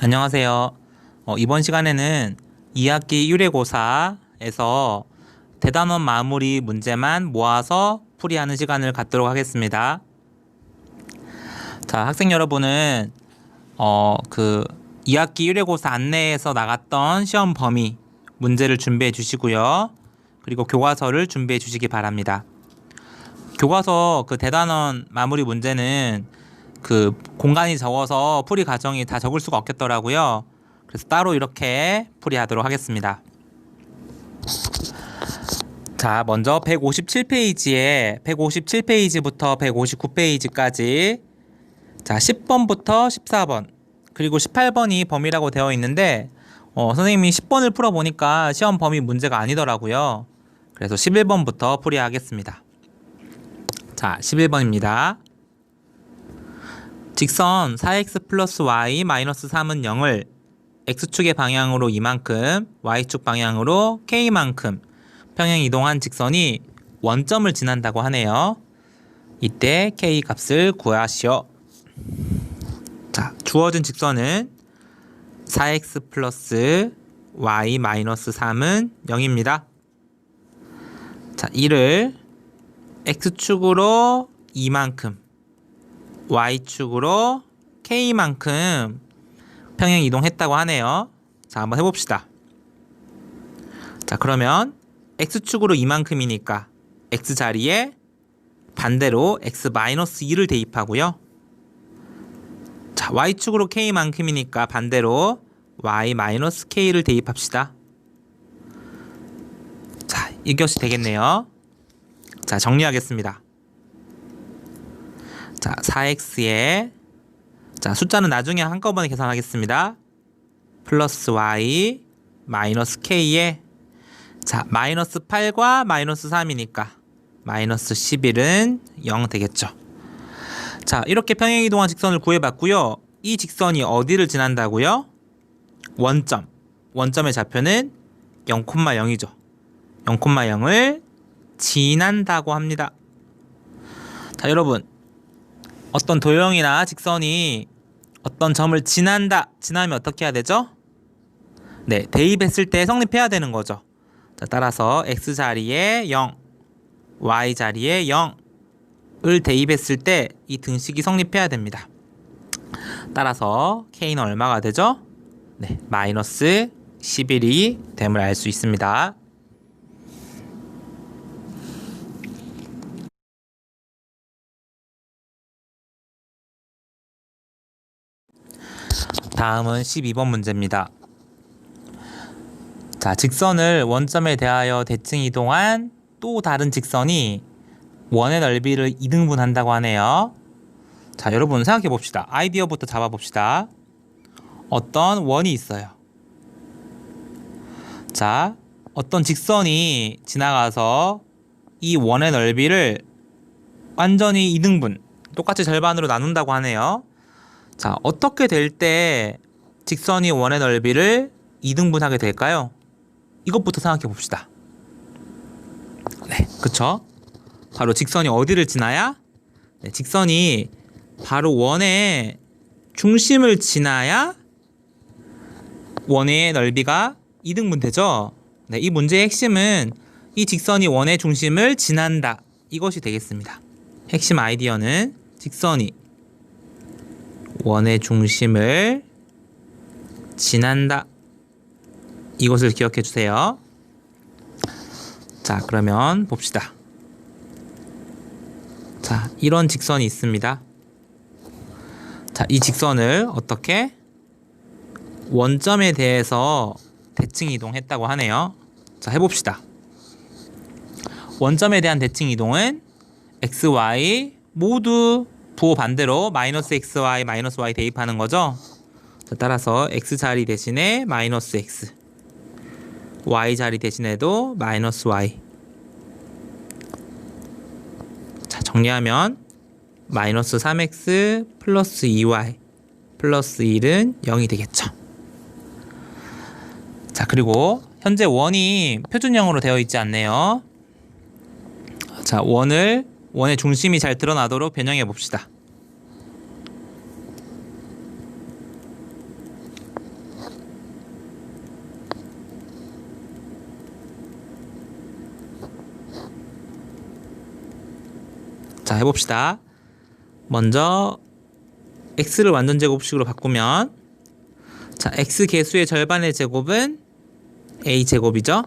안녕하세요. 이번 시간에는 2학기 유래고사에서 대단원 마무리 문제만 모아서 풀이하는 시간을 갖도록 하겠습니다. 자, 학생 여러분은 2학기 유래고사 안내에서 나갔던 시험 범위 문제를 준비해 주시고요. 그리고 교과서를 준비해 주시기 바랍니다. 교과서 대단원 마무리 문제는 공간이 적어서 풀이 과정이 다 적을 수가 없겠더라고요. 그래서 따로 이렇게 풀이하도록 하겠습니다. 자, 먼저 157페이지부터 159페이지까지 자, 10번부터 14번 그리고 18번이 범위라고 되어 있는데 선생님이 10번을 풀어보니까 시험 범위 문제가 아니더라고요. 그래서 11번부터 풀이하겠습니다. 자, 11번입니다. 직선 4x 플러스 y 마이너스 3은 0을 x축의 방향으로 이만큼, y축 방향으로 k만큼 평행 이동한 직선이 원점을 지난다고 하네요. 이때 k 값을 구하시오. 자, 주어진 직선은 4x 플러스 y 마이너스 3은 0입니다. 자, 이를 x축으로 이만큼, y축으로 k만큼 평행 이동했다고 하네요. 자, 한번 해봅시다. 자, 그러면 x축으로 이만큼이니까 x 자리에 반대로 x-2를 대입하고요. 자, y축으로 k만큼이니까 반대로 y-k를 대입합시다. 자, 이것이 되겠네요. 자, 정리하겠습니다. 자, 4x에 자, 숫자는 나중에 한꺼번에 계산하겠습니다. 플러스 y 마이너스 k에 자, 마이너스 8과 마이너스 3이니까 마이너스 11은 0 되겠죠. 자, 이렇게 평행 이동한 직선을 구해봤고요. 이 직선이 어디를 지난다고요? 원점. 원점의 좌표는 0,0이죠. 0,0을 지난다고 합니다. 자, 여러분, 어떤 도형이나 직선이 어떤 점을 지나면 어떻게 해야 되죠? 네, 대입했을 때 성립해야 되는 거죠. 자, 따라서 x 자리에 0, y 자리에 0을 대입했을 때 이 등식이 성립해야 됩니다. 따라서 k는 얼마가 되죠? 네, 마이너스 11이 됨을 알 수 있습니다. 다음은 12번 문제입니다. 자, 직선을 원점에 대하여 대칭 이동한 또 다른 직선이 원의 넓이를 2등분 한다고 하네요. 자, 여러분 생각해 봅시다. 아이디어부터 잡아 봅시다. 어떤 원이 있어요. 자, 어떤 직선이 지나가서 이 원의 넓이를 완전히 2등분, 똑같이 절반으로 나눈다고 하네요. 자, 어떻게 될 때 직선이 원의 넓이를 2등분하게 될까요? 이것부터 생각해 봅시다. 네, 그쵸? 바로 직선이 어디를 지나야? 네, 직선이 바로 원의 중심을 지나야 원의 넓이가 2등분 되죠? 네, 이 문제의 핵심은 이 직선이 원의 중심을 지난다. 이것이 되겠습니다. 핵심 아이디어는 직선이 원의 중심을 지난다. 이것을 기억해 주세요. 자, 그러면 봅시다. 자, 이런 직선이 있습니다. 자, 이 직선을 어떻게? 원점에 대해서 대칭 이동했다고 하네요. 자, 해봅시다. 원점에 대한 대칭 이동은 x, y 모두 부호 반대로 마이너스 xy, 마이너스 y 대입하는 거죠. 자, 따라서 x 자리 대신에 마이너스 x, y 자리 대신에도 마이너스 y. 자, 정리하면 마이너스 3x 플러스 2y 플러스 1은 0이 되겠죠. 자, 그리고 현재 원이 표준형으로 되어 있지 않네요. 자, 원의 중심이 잘 드러나도록 변형해 봅시다. 자, 해봅시다. 먼저 x를 완전제곱식으로 바꾸면, 자, x 개수의 절반의 제곱은 a 제곱이죠.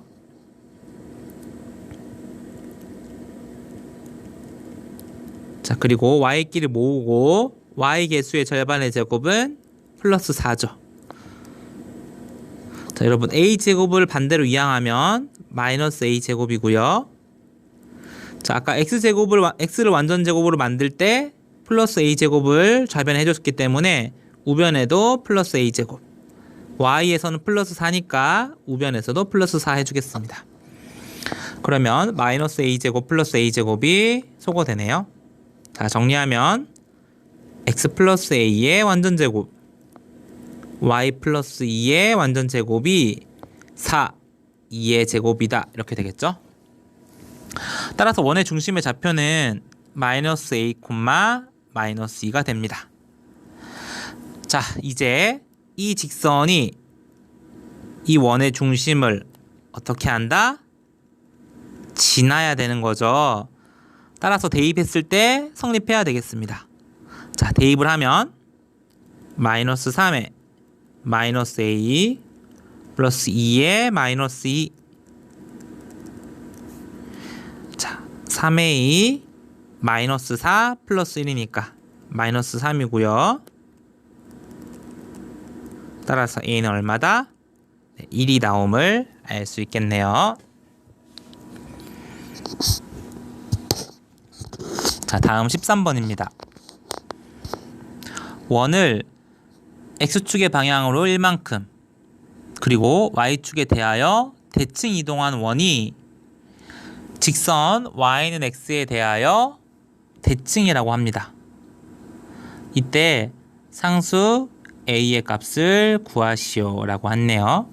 자, 그리고 y끼리 모으고 y 개수의 절반의 제곱은 플러스 4죠. 자, 여러분 a 제곱을 반대로 이항하면 마이너스 a 제곱이고요. 자, 아까 x를 완전 제곱으로 만들 때 플러스 a 제곱을 좌변에 해줬기 때문에 우변에도 플러스 a 제곱, y에서는 플러스 4니까 우변에서도 플러스 4 해주겠습니다. 그러면 마이너스 a 제곱 플러스 a 제곱이 소거되네요. 자, 정리하면 x 플러스 a의 완전 제곱, y 플러스 2의 완전 제곱이 4, 2의 제곱이다, 이렇게 되겠죠. 따라서 원의 중심의 좌표는 마이너스 a, 마이너스 2가 됩니다. 자, 이제 이 직선이 이 원의 중심을 어떻게 한다? 지나야 되는 거죠. 따라서 대입했을 때 성립해야 되겠습니다. 자, 대입을 하면 마이너스 3에 마이너스 a 플러스 2에 마이너스 2. 자, 3a 마이너스 4 플러스 1이니까 마이너스 3이고요. 따라서 a는 얼마다? 1이 나옴을 알 수 있겠네요. 자, 다음 13번입니다. 원을 x축의 방향으로 1만큼 그리고 y축에 대하여 대칭 이동한 원이 직선 y는 x에 대하여 대칭이라고 합니다. 이때 상수 a의 값을 구하시오 라고 했네요.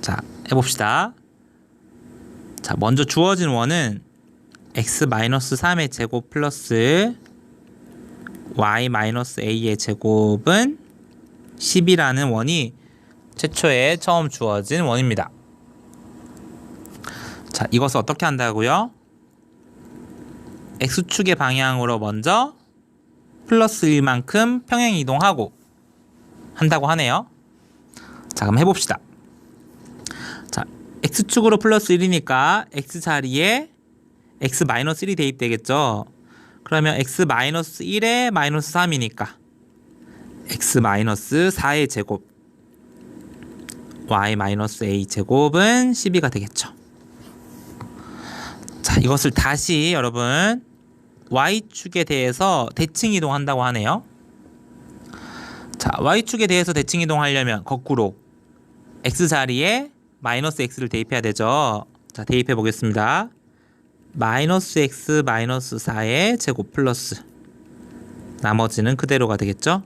자, 해봅시다. 자, 먼저 주어진 원은 x-3의 제곱 플러스 y-a의 제곱은 10이라는 원이 최초에 처음 주어진 원입니다. 자, 이것을 어떻게 한다고요? x축의 방향으로 먼저 플러스 1만큼 평행 이동하고 한다고 하네요. 자, 그럼 해봅시다. 자, x축으로 플러스 1이니까 x 자리에 x-1이 대입되겠죠. 그러면 x-1에 마이너스 3이니까 x-4의 제곱 y-a 제곱은 12가 되겠죠. 자, 이것을 다시 여러분 y축에 대해서 대칭 이동한다고 하네요. 자, y축에 대해서 대칭 이동하려면 거꾸로 x 자리에 마이너스 x를 대입해야 되죠. 자, 대입해 보겠습니다. 마이너스 x 마이너스 4의 제곱 플러스 나머지는 그대로가 되겠죠.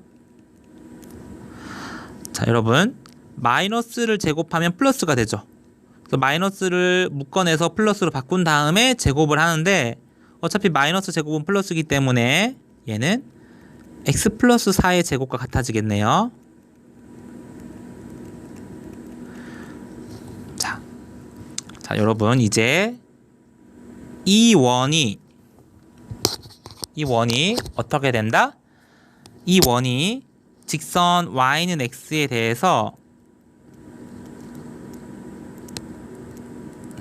자, 여러분 마이너스를 제곱하면 플러스가 되죠. 그래서 마이너스를 묶어내서 플러스로 바꾼 다음에 제곱을 하는데 어차피 마이너스 제곱은 플러스이기 때문에 얘는 x 플러스 4의 제곱과 같아지겠네요. 자, 여러분 이제 이 원이 어떻게 된다? 이 원이 직선 y는 x에 대해서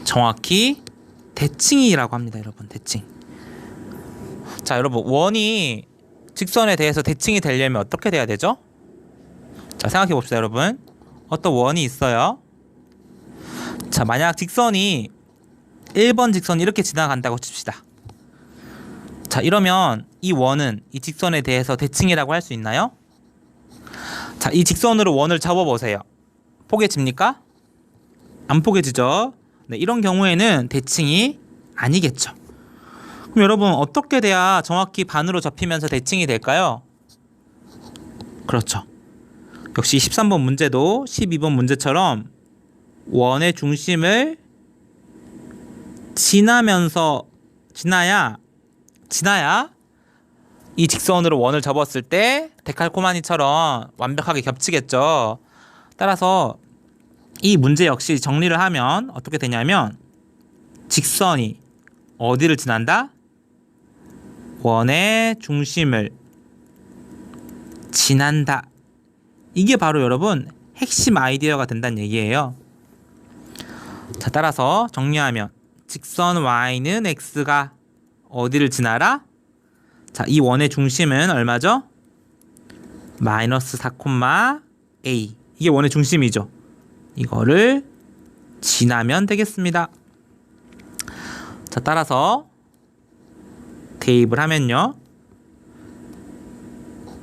정확히 대칭이라고 합니다. 여러분, 대칭. 자, 여러분 원이 직선에 대해서 대칭이 되려면 어떻게 돼야 되죠? 자, 생각해 봅시다. 여러분, 어떤 원이 있어요. 자, 만약 직선이 1번 직선이 이렇게 지나간다고 칩시다. 자, 이러면 이 원은 이 직선에 대해서 대칭이라고 할 수 있나요? 자, 이 직선으로 원을 접어보세요. 포개집니까? 안 포개지죠? 네, 이런 경우에는 대칭이 아니겠죠. 그럼 여러분 어떻게 돼야 정확히 반으로 접히면서 대칭이 될까요? 그렇죠. 역시 13번 문제도 12번 문제처럼 원의 중심을 지나야 이 직선으로 원을 접었을 때 데칼코마니처럼 완벽하게 겹치겠죠. 따라서 이 문제 역시 정리를 하면 어떻게 되냐면 직선이 어디를 지난다? 원의 중심을 지난다. 이게 바로 여러분 핵심 아이디어가 된다는 얘기예요. 자, 따라서 정리하면 직선 y는 x가 어디를 지나라? 자, 이 원의 중심은 얼마죠? 마이너스 4,a. 이게 원의 중심이죠. 이거를 지나면 되겠습니다. 자, 따라서 대입을 하면요,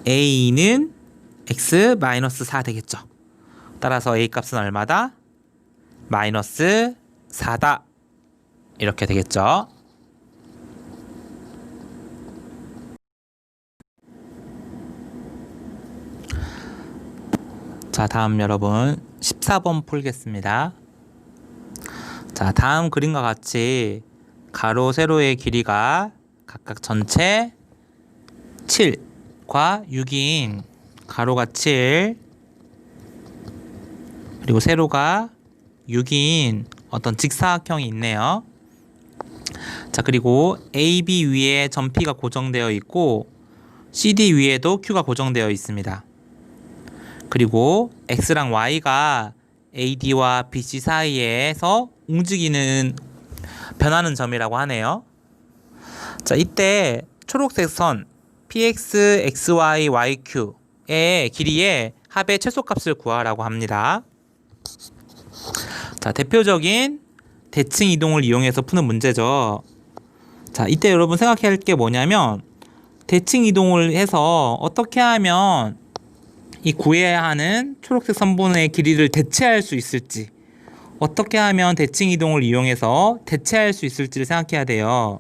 a는 x 마이너스 4 되겠죠. 따라서 a 값은 얼마다? 마이너스 4다. 이렇게 되겠죠. 자, 다음 여러분 14번 풀겠습니다. 자, 다음 그림과 같이 가로 세로의 길이가 각각 전체 7과 6인 가로가 7 그리고 세로가 6인 어떤 직사각형이 있네요. 자, 그리고 AB 위에 점 P가 고정되어 있고 CD 위에도 Q가 고정되어 있습니다. 그리고 X랑 Y가 AD와 BC 사이에서 움직이는 변하는 점이라고 하네요. 자, 이때 초록색 선 PX, XY, YQ의 길이의 합의 최소값을 구하라고 합니다. 자, 대표적인 대칭 이동을 이용해서 푸는 문제죠. 자, 이때 여러분 생각해야 할 게 뭐냐면 대칭 이동을 해서 어떻게 하면 이 구해야 하는 초록색 선분의 길이를 대체할 수 있을지, 어떻게 하면 대칭 이동을 이용해서 대체할 수 있을지를 생각해야 돼요.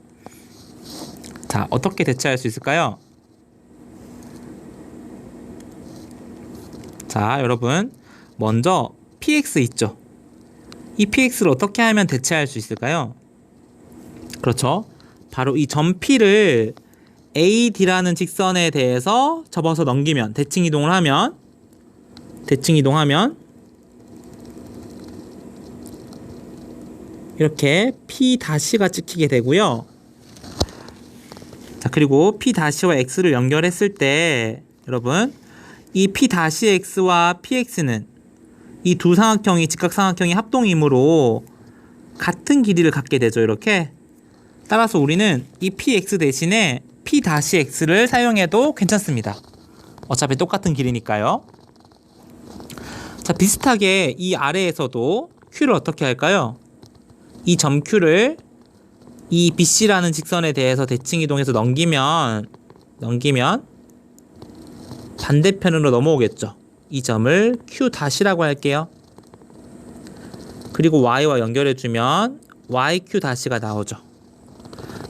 자, 어떻게 대체할 수 있을까요? 자, 여러분 먼저 px 있죠. 이 px를 어떻게 하면 대체할 수 있을까요? 그렇죠. 바로 이 점 p를 AD라는 직선에 대해서 접어서 넘기면, 대칭 이동하면 이렇게 P'가 찍히게 되고요. 자, 그리고 P'와 X를 연결했을 때 여러분 이 P'X와 PX는 이 두 삼각형이 직각삼각형이 합동이므로 같은 길이를 갖게 되죠. 이렇게. 따라서 우리는 이 PX 대신에 P'X를 사용해도 괜찮습니다. 어차피 똑같은 길이니까요. 자, 비슷하게 이 아래에서도 Q를 어떻게 할까요? 이 점 Q를 이 BC라는 직선에 대해서 대칭 이동해서 넘기면 반대편으로 넘어오겠죠. 이 점을 Q'라고 할게요. 그리고 Y와 연결해주면 YQ'가 나오죠.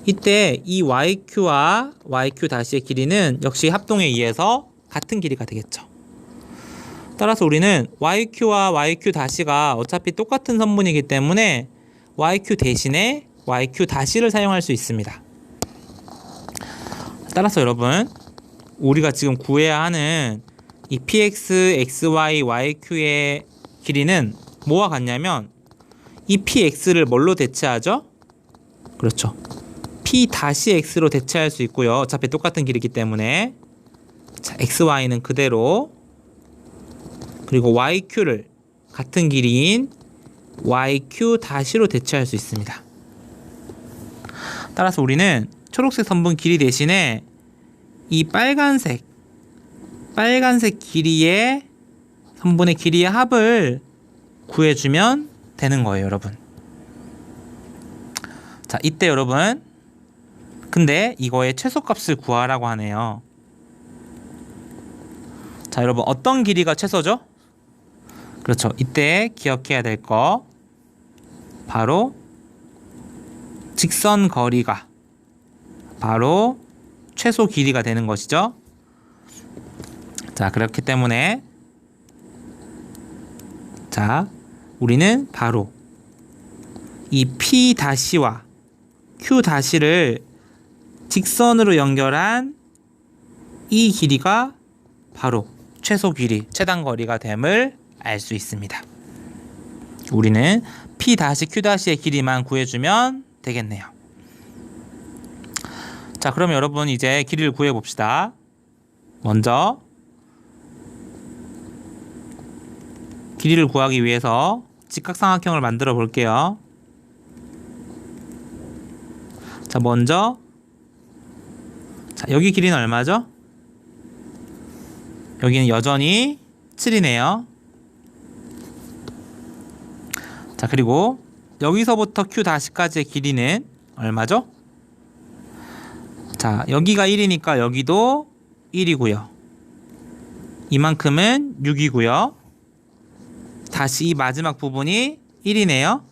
이때 이 YQ와 YQ'의 길이는 역시 합동에 의해서 같은 길이가 되겠죠. 따라서 우리는 YQ와 YQ'가 어차피 똑같은 선분이기 때문에 YQ 대신에 YQ'를 사용할 수 있습니다. 따라서 여러분 우리가 지금 구해야 하는 이 PX, XY, YQ의 길이는 뭐와 같냐면 이 PX를 뭘로 대체하죠? 그렇죠. P'X로 대체할 수 있고요. 어차피 똑같은 길이기 때문에. 자, XY는 그대로, 그리고 YQ를 같은 길이인 YQ''로 대체할 수 있습니다. 따라서 우리는 초록색 선분 길이 대신에 이 빨간색 길이의 선분의 길이의 합을 구해주면 되는 거예요, 여러분. 자, 이때 여러분 근데 이거의 최소값을 구하라고 하네요. 자, 여러분 어떤 길이가 최소죠? 그렇죠. 이때 기억해야 될 거 바로 직선 거리가 바로 최소 길이가 되는 것이죠. 자, 그렇기 때문에 자, 우리는 바로 이 P'와 Q'를 직선으로 연결한 이 길이가 바로 최소 길이, 최단 거리가 됨을 알 수 있습니다. 우리는 P'Q'의 길이만 구해주면 되겠네요. 자, 그럼 여러분 이제 길이를 구해 봅시다. 먼저 길이를 구하기 위해서 직각삼각형을 만들어 볼게요. 자, 먼저 자, 여기 길이는 얼마죠? 여기는 여전히 7이네요. 자, 그리고 여기서부터 Q-까지의 길이는 얼마죠? 자, 여기가 1이니까 여기도 1이고요. 이만큼은 6이고요. 다시 이 마지막 부분이 1이네요.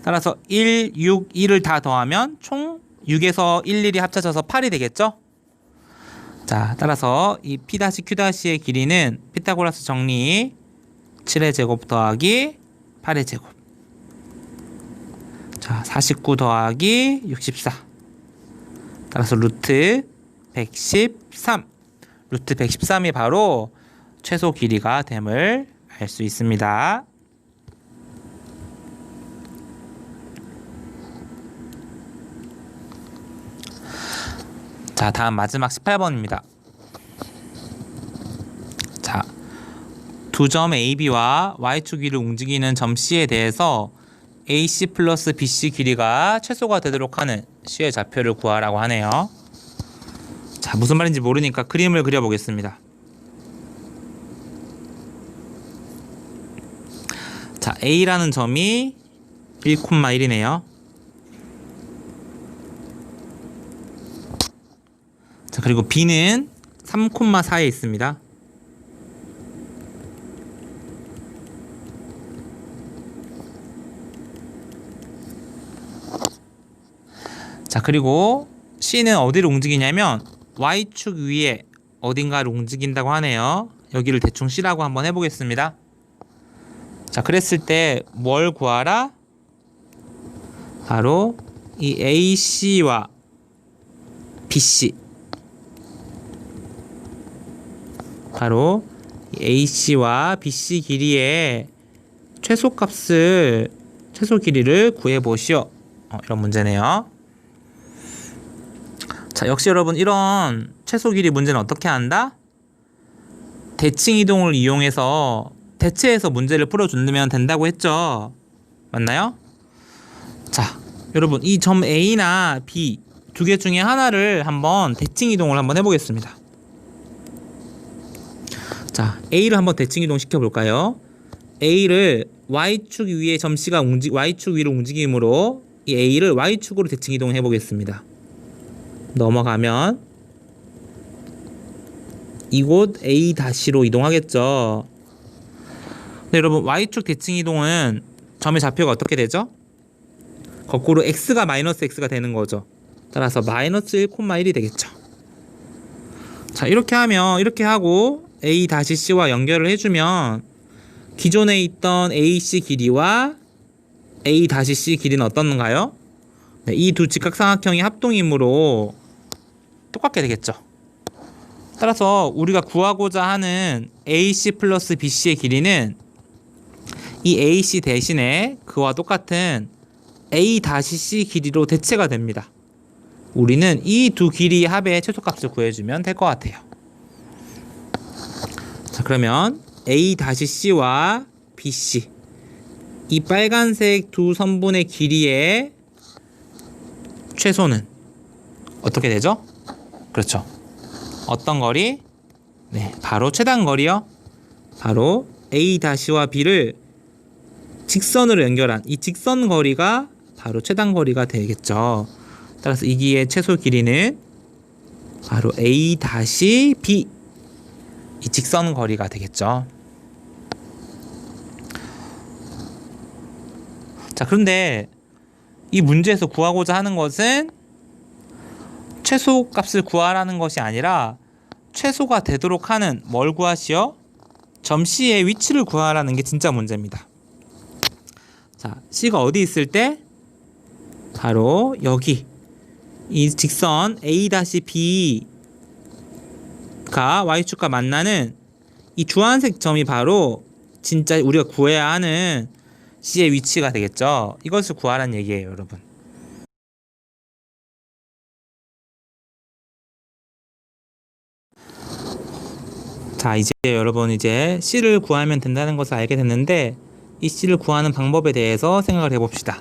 따라서 1, 6, 1을 다 더하면 총 6에서 1, 1이 합쳐져서 8이 되겠죠? 자, 따라서 이 P-Q'의 길이는 피타고라스 정리 7의 제곱 더하기 8의 제곱. 자, 49 더하기 64. 따라서 루트 113. 루트 113이 바로 최소 길이가 됨을 알 수 있습니다. 자, 다음 마지막 18번입니다. 자, 두 점 AB와 Y축 위를 움직이는 점 C에 대해서 AC 플러스 BC 길이가 최소가 되도록 하는 C의 좌표를 구하라고 하네요. 자, 무슨 말인지 모르니까 그림을 그려보겠습니다. 자, A라는 점이 1,1이네요. 자, 그리고 B는 3,4에 있습니다. 자, 그리고 C는 어디를 움직이냐면 Y축 위에 어딘가를 움직인다고 하네요. 여기를 대충 C라고 한번 해보겠습니다. 자, 그랬을 때 뭘 구하라? 바로 이 AC와 BC, 바로 AC와 BC 길이의 최소 길이를 구해보시오. 이런 문제네요. 자, 역시 여러분 이런 최소 길이 문제는 어떻게 한다? 대칭 이동을 이용해서 대체해서 문제를 풀어주면 된다고 했죠. 맞나요? 자, 여러분 이 점 A나 B 두 개 중에 하나를 한번 대칭 이동을 한번 해보겠습니다. 자, A를 한번 대칭 이동 시켜볼까요? A를 Y축 위에 점 C가 Y축 위로 움직임으로 이 A를 Y축으로 대칭 이동해 보겠습니다. 넘어가면 이곳 A-로 이동하겠죠. 네, 여러분 Y축 대칭 이동은 점의 좌표가 어떻게 되죠? 거꾸로 X가 마이너스 X가 되는 거죠. 따라서 마이너스 1,1이 되겠죠. 자, 이렇게 하면 이렇게 하고 A-C와 연결을 해주면 기존에 있던 AC 길이와 A-C 길이는 어떻는가요? 네, 이 두 직각삼각형이 합동이므로 똑같게 되겠죠. 따라서 우리가 구하고자 하는 AC 플러스 BC의 길이는 이 AC 대신에 그와 똑같은 A-C 길이로 대체가 됩니다. 우리는 이 두 길이의 합의 최소값을 구해주면 될 것 같아요. 자, 그러면 A-C와 BC, 이 빨간색 두 선분의 길이의 최소는 어떻게 되죠? 그렇죠. 어떤 거리? 네, 바로 최단 거리요. 바로 A-와 B를 직선으로 연결한 이 직선 거리가 바로 최단 거리가 되겠죠. 따라서 이기의 최소 길이는 바로 A-B, 이 직선 거리가 되겠죠. 자, 그런데 이 문제에서 구하고자 하는 것은 최소 값을 구하라는 것이 아니라 최소가 되도록 하는 뭘 구하시오? 점 C의 위치를 구하라는 게 진짜 문제입니다. 자, C가 어디 있을 때? 바로 여기 이 직선 A-B가 Y축과 만나는 이 주황색 점이 바로 진짜 우리가 구해야 하는 C의 위치가 되겠죠. 이것을 구하라는 얘기예요, 여러분. 자, 이제 여러분 이제 C를 구하면 된다는 것을 알게 됐는데 이 C를 구하는 방법에 대해서 생각을 해봅시다.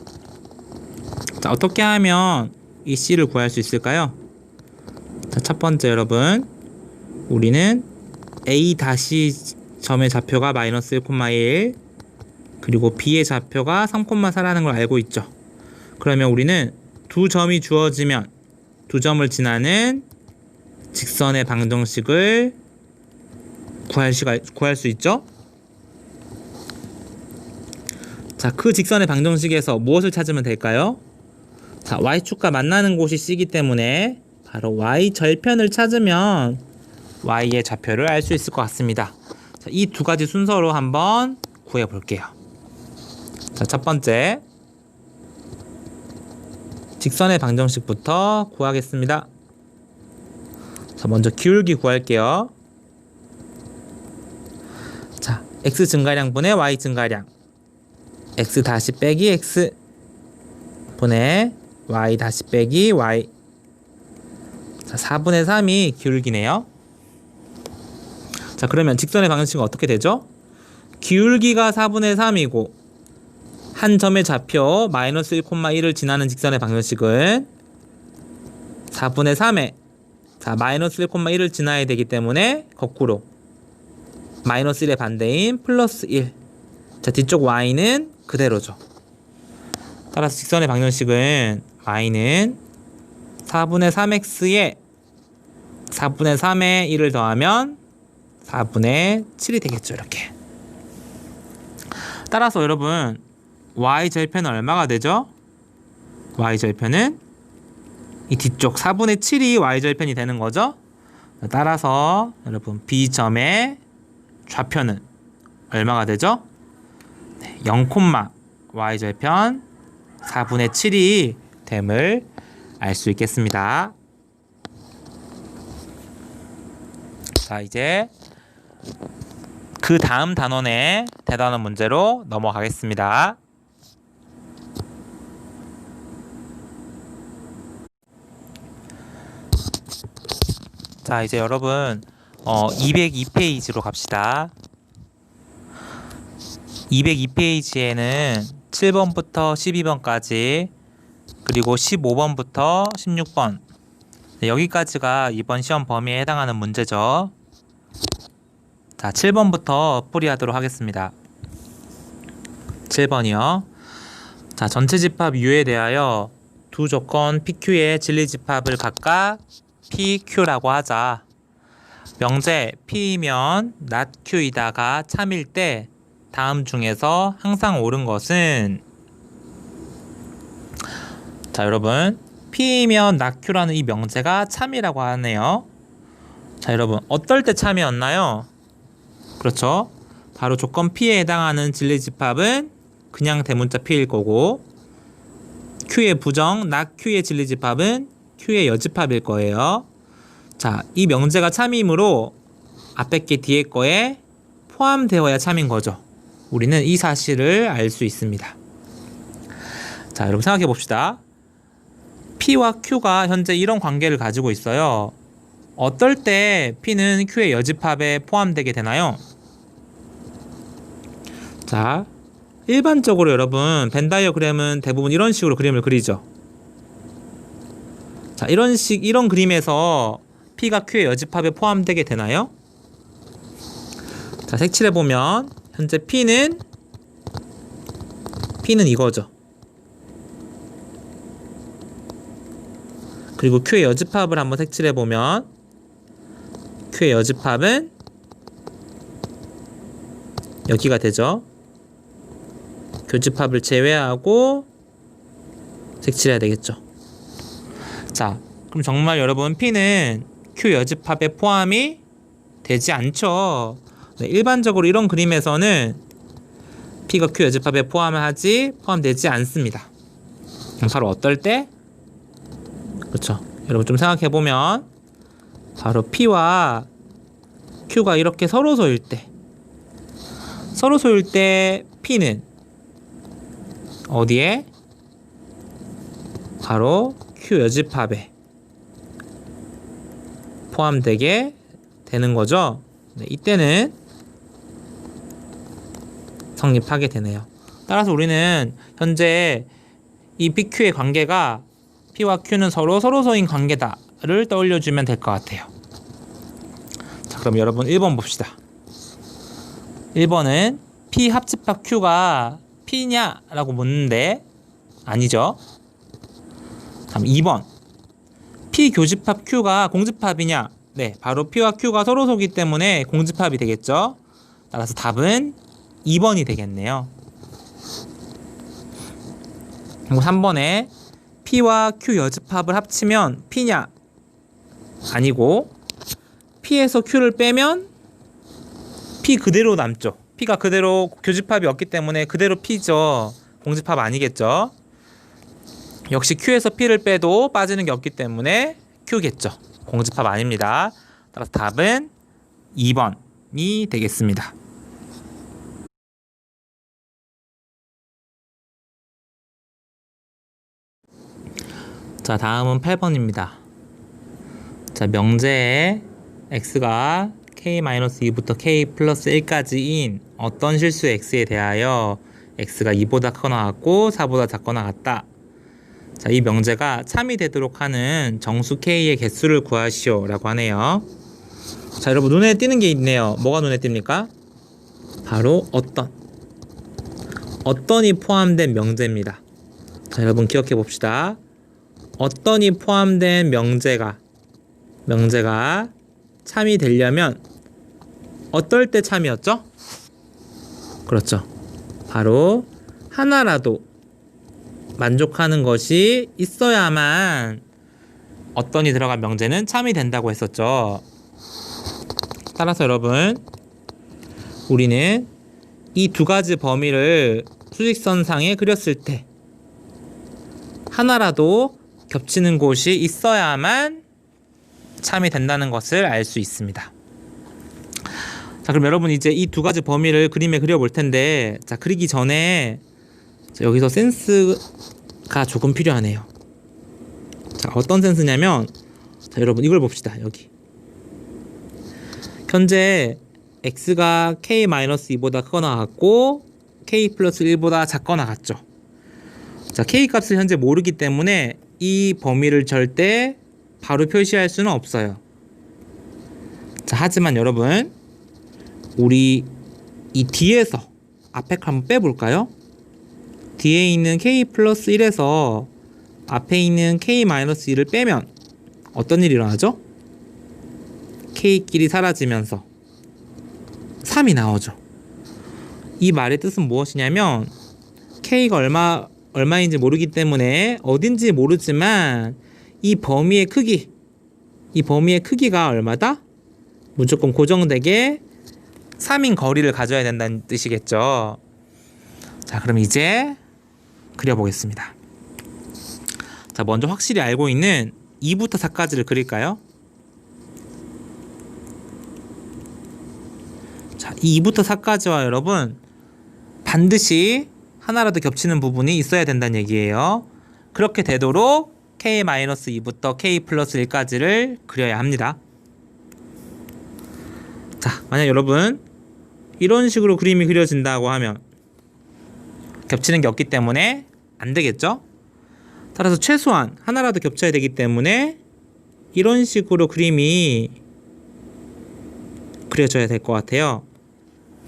자, 어떻게 하면 이 C를 구할 수 있을까요? 자, 첫 번째 여러분, 우리는 A 다시 점의 좌표가 마이너스 1,1 그리고 B의 좌표가 3,4라는 걸 알고 있죠. 그러면 우리는 두 점이 주어지면 두 점을 지나는 직선의 방정식을 구할 수 있죠. 자, 그 직선의 방정식에서 무엇을 찾으면 될까요? 자, y축과 만나는 곳이 C이기 때문에 바로 y 절편을 찾으면 y의 좌표를 알 수 있을 것 같습니다. 자, 이 두 가지 순서로 한번 구해 볼게요. 자, 첫 번째 직선의 방정식부터 구하겠습니다. 자, 먼저 기울기 구할게요. 자, x 증가량분의 y 증가량, x 다시 빼기 x 분의 y 다시 빼기 y. 자, 4분의 3이 기울기네요. 자, 그러면 직선의 방정식은 어떻게 되죠? 기울기가 4분의 3이고 한 점의 좌표 마이너스 1,1을 지나는 직선의 방정식은 4분의 3에 자, 마이너스 1,1을 지나야 되기 때문에 거꾸로 마이너스 1의 반대인 플러스 1. 자, 뒤쪽 y는 그대로죠. 따라서 직선의 방정식은 y는 4분의 3x에 4분의 3에 1을 더하면 4분의 7이 되겠죠. 이렇게. 따라서 여러분 y 절편은 얼마가 되죠? y 절편은 이 뒤쪽 4분의 7이 y 절편이 되는 거죠. 따라서 여러분 B점의 좌표는 얼마가 되죠? 0, y 절편 4분의 7이 됨을 알 수 있겠습니다. 자, 이제 그 다음 단원의 대단원 문제로 넘어가겠습니다. 자, 이제 여러분 202페이지로 갑시다. 202페이지에는 7번부터 12번까지 그리고 15번부터 16번 여기까지가 이번 시험 범위에 해당하는 문제죠. 자, 7번부터 풀이하도록 하겠습니다. 7번이요. 자, 전체 집합 U에 대하여 두 조건 PQ의 진리 집합을 각각 PQ라고 하자. 명제 P이면 not Q이다가 참일 때 다음 중에서 항상 옳은 것은 자, 여러분 P이면 not Q라는 이 명제가 참이라고 하네요. 자, 여러분 어떨 때 참이었나요? 그렇죠. 바로 조건 P에 해당하는 진리 집합은 그냥 대문자 P일 거고 Q의 부정 not Q의 진리 집합은 Q의 여집합일 거예요. 자, 이 명제가 참이므로 앞에 게 뒤에 거에 포함되어야 참인 거죠. 우리는 이 사실을 알 수 있습니다. 자, 여러분 생각해 봅시다. P와 Q가 현재 이런 관계를 가지고 있어요. 어떨 때 P는 Q의 여집합에 포함되게 되나요? 자, 일반적으로 여러분 벤 다이어그램은 대부분 이런 식으로 그림을 그리죠. 자, 이런 그림에서 P가 Q의 여집합에 포함되게 되나요? 자, 색칠해 보면 현재 P는 이거죠. 그리고 Q의 여집합을 한번 색칠해 보면 Q의 여집합은 여기가 되죠. 교집합을 제외하고 색칠해야 되겠죠. 자, 그럼 정말 여러분 P는 Q 여집합에 포함이 되지 않죠. 네, 일반적으로 이런 그림에서는 P가 Q 여집합에 포함되지 않습니다. 바로 어떨 때? 그렇죠. 여러분 좀 생각해 보면 바로 P와 Q가 이렇게 서로 소일 때 P는 어디에? 바로 Q 여집합에 포함되게 되는 거죠. 네, 이때는 성립하게 되네요. 따라서 우리는 현재 이 PQ의 관계가 P와 Q는 서로서인 관계다를 떠올려주면 될 것 같아요. 자, 그럼 여러분 1번 봅시다. 1번은 P 합집합 Q가 P냐? 라고 묻는데 아니죠. 다음 2번 P 교집합 Q가 공집합이냐? 네, 바로 P와 Q가 서로서기 때문에 공집합이 되겠죠. 따라서 답은 2번이 되겠네요. 그리고 3번에 P와 Q 여집합을 합치면 P냐? 아니고 P에서 Q를 빼면 P 그대로 남죠. P가 그대로 교집합이 없기 때문에 그대로 P죠. 공집합 아니겠죠. 역시 Q에서 P를 빼도 빠지는 게 없기 때문에 Q겠죠. 공집합 아닙니다. 따라서 답은 2번이 되겠습니다. 자, 다음은 8번입니다. 자, 명제에 x가 k-2부터 k 플러스 1까지인 어떤 실수 x에 대하여 x가 2보다 크거나 같고 4보다 작거나 같다. 자, 이 명제가 참이 되도록 하는 정수 k의 개수를 구하시오 라고 하네요. 자, 여러분 눈에 띄는 게 있네요. 뭐가 눈에 띕니까? 바로 어떤이 포함된 명제입니다. 자, 여러분 기억해 봅시다. 어떤이 포함된 명제가 참이 되려면 어떨 때 참이었죠? 그렇죠. 바로 하나라도 만족하는 것이 있어야만 어떤이 들어간 명제는 참이 된다고 했었죠. 따라서 여러분 우리는 이 두 가지 범위를 수직선상에 그렸을 때 하나라도 겹치는 곳이 있어야만 참이 된다는 것을 알 수 있습니다. 자, 그럼 여러분 이제 이 두 가지 범위를 그림에 그려볼 텐데, 자, 그리기 전에 여기서 센스가 조금 필요하네요. 자, 어떤 센스냐면, 자, 여러분 이걸 봅시다. 여기 현재 x가 k-2보다 크거나 같고 k 플러스 1보다 작거나 같죠. 자, k 값을 현재 모르기 때문에 이 범위를 절대 바로 표시할 수는 없어요. 자, 하지만 여러분 우리 이 뒤에서 앞에 걸 한번 빼볼까요? 뒤에 있는 k 플러스 1에서 앞에 있는 k 마이너스 1을 빼면 어떤 일이 일어나죠? k끼리 사라지면서 3이 나오죠. 이 말의 뜻은 무엇이냐면 k가 얼마인지 모르기 때문에 어딘지 모르지만 이 범위의 크기가 얼마다? 무조건 고정되게 3인 거리를 가져야 된다는 뜻이겠죠. 자, 그럼 이제 그려보겠습니다. 자, 먼저 확실히 알고 있는 2부터 4까지를 그릴까요? 자, 이 2부터 4까지와 여러분 반드시 하나라도 겹치는 부분이 있어야 된다는 얘기예요. 그렇게 되도록 k-2부터 k 플러스 1까지를 그려야 합니다. 자, 만약 여러분 이런 식으로 그림이 그려진다고 하면 겹치는 게 없기 때문에 안 되겠죠? 따라서 최소한 하나라도 겹쳐야 되기 때문에 이런 식으로 그림이 그려져야 될 것 같아요.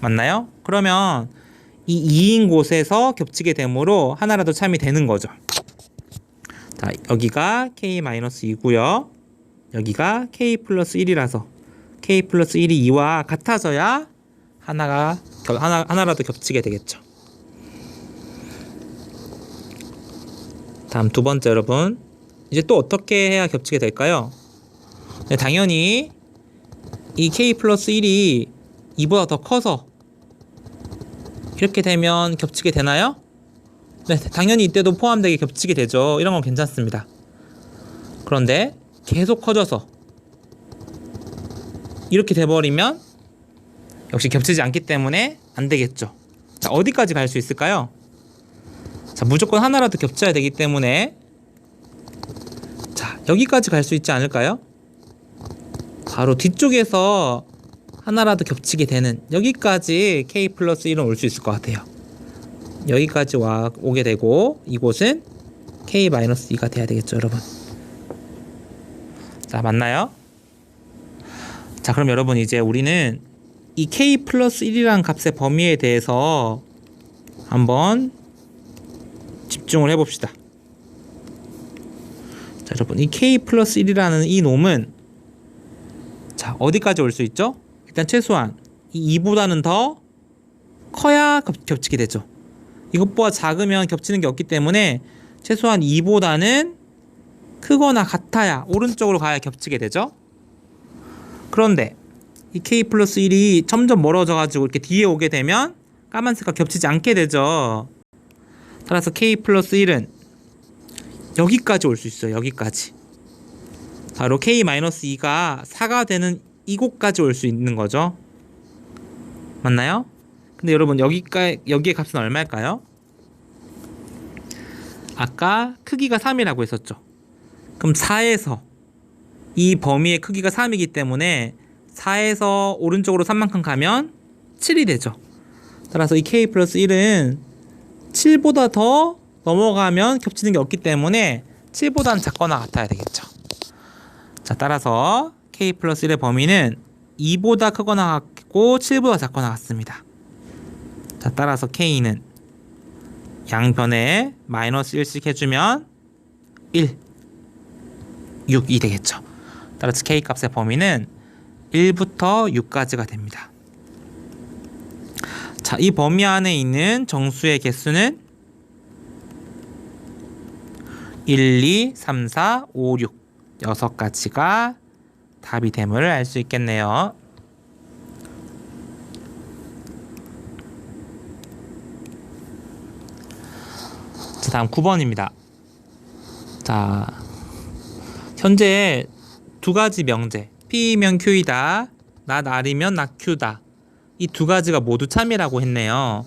맞나요? 그러면 이 2인 곳에서 겹치게 되므로 하나라도 참이 되는 거죠. 자, 여기가 k-2고요. 여기가 k 플러스 1이라서 k 플러스 1이 2와 같아져야 하나라도 겹치게 되겠죠. 다음 두 번째 여러분, 이제 또 어떻게 해야 겹치게 될까요? 네, 당연히 이 k 플러스 1이 2보다 더 커서 이렇게 되면 겹치게 되나요? 네, 당연히 이때도 포함되게 겹치게 되죠. 이런 건 괜찮습니다. 그런데 계속 커져서 이렇게 돼버리면 역시 겹치지 않기 때문에 안 되겠죠. 자, 어디까지 갈 수 있을까요? 자, 무조건 하나라도 겹쳐야 되기 때문에 자, 여기까지 갈 수 있지 않을까요? 바로 뒤쪽에서 하나라도 겹치게 되는 여기까지 k 플러스 1은 올 수 있을 것 같아요. 여기까지 오게 되고 이곳은 k 마이너스 2가 돼야 되겠죠, 여러분. 자, 맞나요? 자, 그럼 여러분 이제 우리는 이 k 플러스 1이라는 값의 범위에 대해서 한번 집중을 해봅시다. 자, 여러분 이 k 플러스 1이라는 이 놈은 자, 어디까지 올 수 있죠? 일단 최소한 이 2보다는 더 커야 겹치게 되죠. 이것보다 작으면 겹치는 게 없기 때문에 최소한 2보다는 크거나 같아야 오른쪽으로 가야 겹치게 되죠. 그런데 이 k 플러스 1이 점점 멀어져 가지고 이렇게 뒤에 오게 되면 까만색과 겹치지 않게 되죠. 따라서 k 플러스 1은 여기까지 올 수 있어요. 여기까지. 바로 k 마이너스 2가 4가 되는 이곳까지 올 수 있는 거죠. 맞나요? 근데 여러분 여기의 값은 얼마일까요? 아까 크기가 3이라고 했었죠. 그럼 4에서 이 범위의 크기가 3이기 때문에 4에서 오른쪽으로 3만큼 가면 7이 되죠. 따라서 이 k 플러스 1은 7보다 더 넘어가면 겹치는 게 없기 때문에 7보다는 작거나 같아야 되겠죠. 자, 따라서 k 플러스 1의 범위는 2보다 크거나 같고 7보다 작거나 같습니다. 자, 따라서 k는 양변에 마이너스 1씩 해주면 1, 6이 되겠죠. 따라서 k 값의 범위는 1부터 6까지가 됩니다. 자, 이 범위 안에 있는 정수의 개수는 1, 2, 3, 4, 5, 6 6가지가 답이 됨을 알 수 있겠네요. 자, 다음 9번입니다. 자, 현재 두 가지 명제 P이면 Q이다, not R이면 not Q다, 이 두 가지가 모두 참이라고 했네요.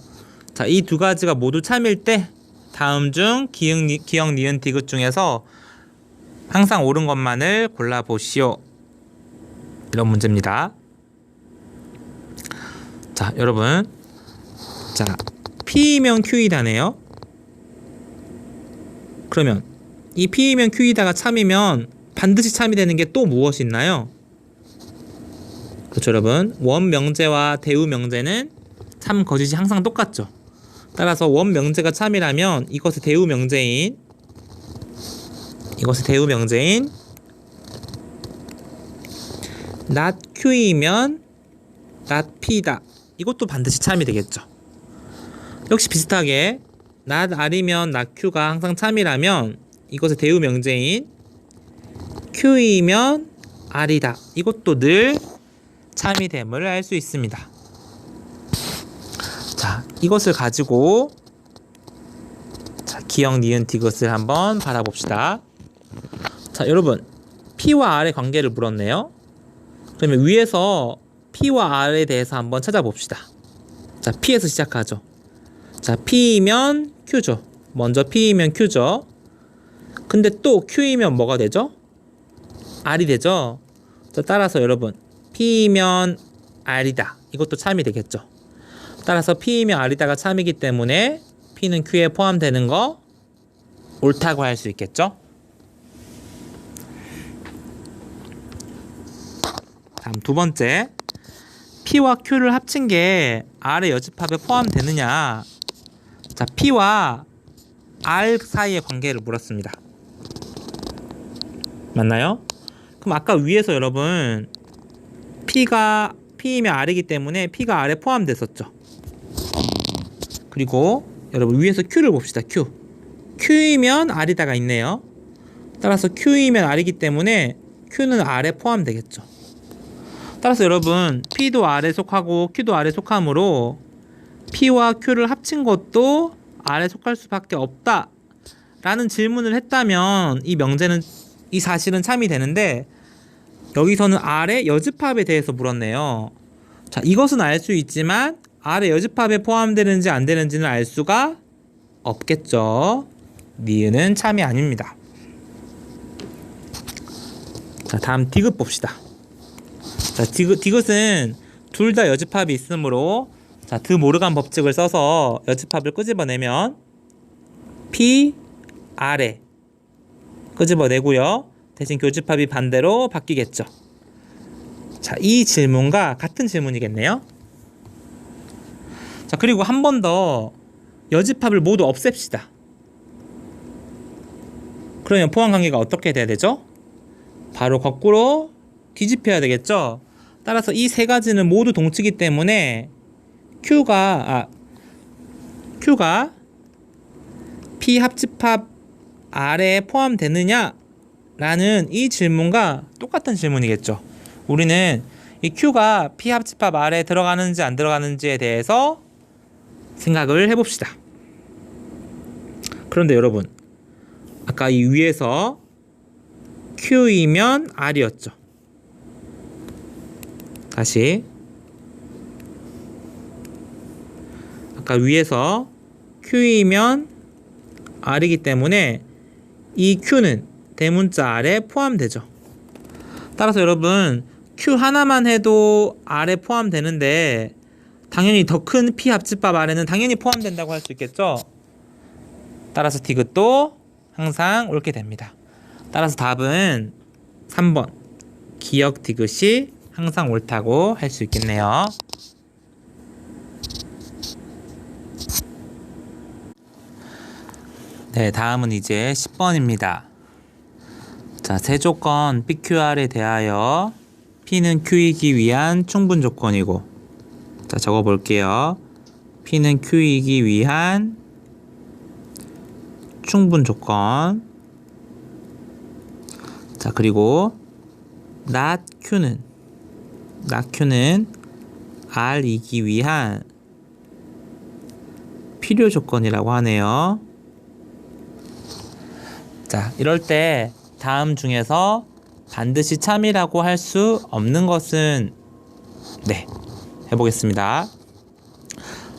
자, 이 두 가지가 모두 참일 때 다음 중 기역, 니은, 디귿 중에서 항상 옳은 것만을 골라보시오. 이런 문제입니다. 자, 여러분, 자, P이면 Q이다네요. 그러면 이 P이면 Q이다가 참이면 반드시 참이 되는 게 또 무엇이 있나요? 그렇죠, 여러분. 원명제와 대우명제는 참 거짓이 항상 똑같죠. 따라서 원명제가 참이라면 이것의 대우명제인 not Q이면 not P다. 이것도 반드시 참이 되겠죠. 역시 비슷하게 not R이면 not Q가 항상 참이라면 이것의 대우명제인 Q이면 R이다. 이것도 늘 참이 됨을 알 수 있습니다. 자, 이것을 가지고 자, 기역, 니은, 디귿을 한번 바라봅시다. 자, 여러분, P와 R의 관계를 물었네요. 그러면 위에서 P와 R에 대해서 한번 찾아봅시다. 자, P에서 시작하죠. 자, P이면 Q죠. 먼저 P이면 Q죠. 근데 또 Q이면 뭐가 되죠? R이 되죠. 자, 따라서 여러분, P이면 R이다. 이것도 참이 되겠죠. 따라서 P이면 R이다가 참이기 때문에 P는 Q에 포함되는 거 옳다고 할 수 있겠죠. 다음 두 번째, P와 Q를 합친 게 R의 여집합에 포함되느냐. 자, P와 R 사이의 관계를 물었습니다. 맞나요? 그럼 아까 위에서 여러분 P이면 R이기 때문에 P가 R에 포함됐었죠. 그리고 여러분 위에서 Q를 봅시다. Q이면 R이다가 있네요. 따라서 Q이면 R이기 때문에 Q는 R에 포함되겠죠. 따라서 여러분 P도 R에 속하고 Q도 R에 속하므로 P와 Q를 합친 것도 R에 속할 수밖에 없다 라는 질문을 했다면 이 사실은 참이 되는데, 여기서는 R의 여집합에 대해서 물었네요. 자, 이것은 알 수 있지만 R의 여집합에 포함되는지 안 되는지는 알 수가 없겠죠. 니은은 참이 아닙니다. 자, 다음 디귿 봅시다. 자, 디귿은 둘 다 여집합이 있으므로 자, 드모르간 법칙을 써서 여집합을 끄집어내면 P, R에 끄집어내고요. 대신 교집합이 반대로 바뀌겠죠. 자, 이 질문과 같은 질문이겠네요. 자, 그리고 한 번 더 여집합을 모두 없앱시다. 그러면 포함관계가 어떻게 돼야 되죠? 바로 거꾸로 뒤집혀야 되겠죠? 따라서 이 세 가지는 모두 동치기 때문에 Q가 P 합집합 R에 포함되느냐? 라는 이 질문과 똑같은 질문이겠죠. 우리는 이 Q가 P 합집합 R에 들어가는지 안 들어가는지에 대해서 생각을 해봅시다. 그런데 여러분, 아까 이 위에서 Q이면 R이었죠. 다시 아까 위에서 Q이면 R이기 때문에 이 Q는 대문자 R에 포함되죠. 따라서 여러분 Q 하나만 해도 R에 포함되는데 당연히 더 큰 P 합집합 R에는 당연히 포함된다고 할 수 있겠죠. 따라서 디귿도 항상 옳게 됩니다. 따라서 답은 3번 기역 디귿이 항상 옳다고 할 수 있겠네요. 네, 다음은 이제 10번입니다. 자, 세 조건 PQR에 대하여 P는 Q이기 위한 충분 조건이고, 자, 적어 볼게요. P는 Q이기 위한 충분 조건. 자, 그리고 not Q는 R이기 위한 필요 조건이라고 하네요. 자, 이럴 때 다음 중에서 반드시 참이라고 할 수 없는 것은 네, 해보겠습니다.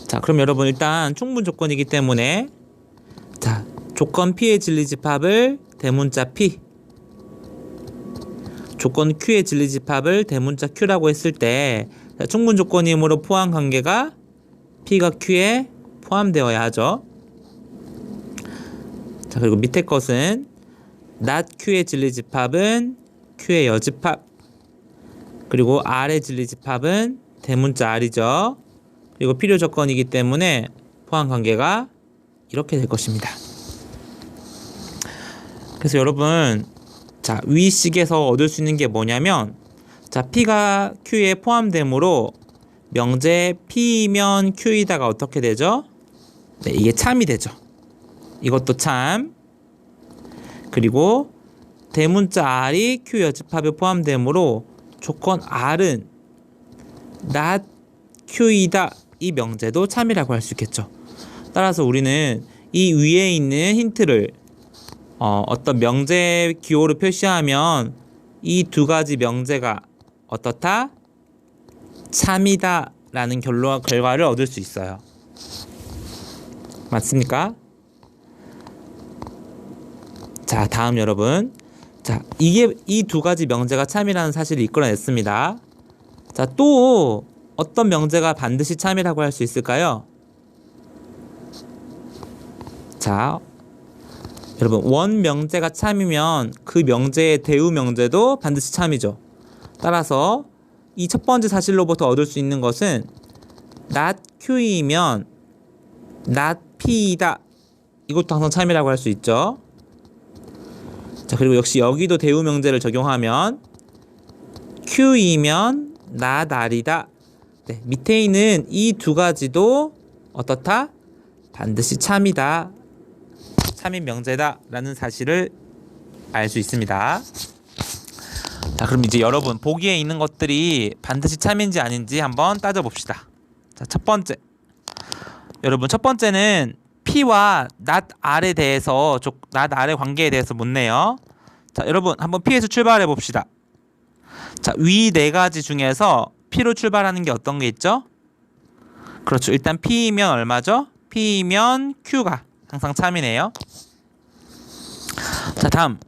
자, 그럼 여러분 일단 충분 조건이기 때문에 자, 조건 P의 진리집합을 대문자 P, 조건 Q의 진리집합을 대문자 Q라고 했을 때 자, 충분 조건이므로 포함 관계가 P가 Q에 포함되어야 하죠. 자, 그리고 밑에 것은 not Q의 진리집합은 Q의 여집합, 그리고 R의 진리집합은 대문자 R이죠. 그리고 필요 조건이기 때문에 포함 관계가 이렇게 될 것입니다. 그래서 여러분, 자, 위 식에서 얻을 수 있는 게 뭐냐면, 자, P가 Q에 포함되므로 명제 P이면 Q이다가 어떻게 되죠? 네, 이게 참이 되죠. 이것도 참. 그리고 대문자 R이 Q 여집합에 포함되므로 조건 R은 not Q이다. 이 명제도 참이라고 할 수 있겠죠. 따라서 우리는 이 위에 있는 힌트를 어떤 명제 기호로 표시하면 이 두 가지 명제가 어떻다? 참이다 라는 결과를 얻을 수 있어요. 맞습니까? 자, 다음 여러분, 자, 이게 이 두 가지 명제가 참이라는 사실을 이끌어냈습니다. 자, 또 어떤 명제가 반드시 참이라고 할 수 있을까요? 자, 여러분, 원 명제가 참이면 그 명제의 대우 명제도 반드시 참이죠. 따라서 이 첫 번째 사실로부터 얻을 수 있는 것은 not Q이면 not P이다. 이것도 항상 참이라고 할 수 있죠. 자, 그리고 역시 여기도 대우 명제를 적용하면 Q이면 not R이다. 네, 밑에 있는 이 두 가지도 어떻다? 반드시 참이다. 참인 명제다 라는 사실을 알 수 있습니다. 자, 그럼 이제 여러분 보기에 있는 것들이 반드시 참인지 아닌지 한번 따져봅시다. 자, 첫 번째, 여러분 첫 번째는 P와 not R에 대해서 not R의 관계에 대해서 묻네요. 자, 여러분 한번 P에서 출발해 봅시다. 자, 위 네 가지 중에서 P로 출발하는 게 어떤 게 있죠? 그렇죠. 일단 P이면 얼마죠? P이면 Q가 항상 참이네요. 자, 다음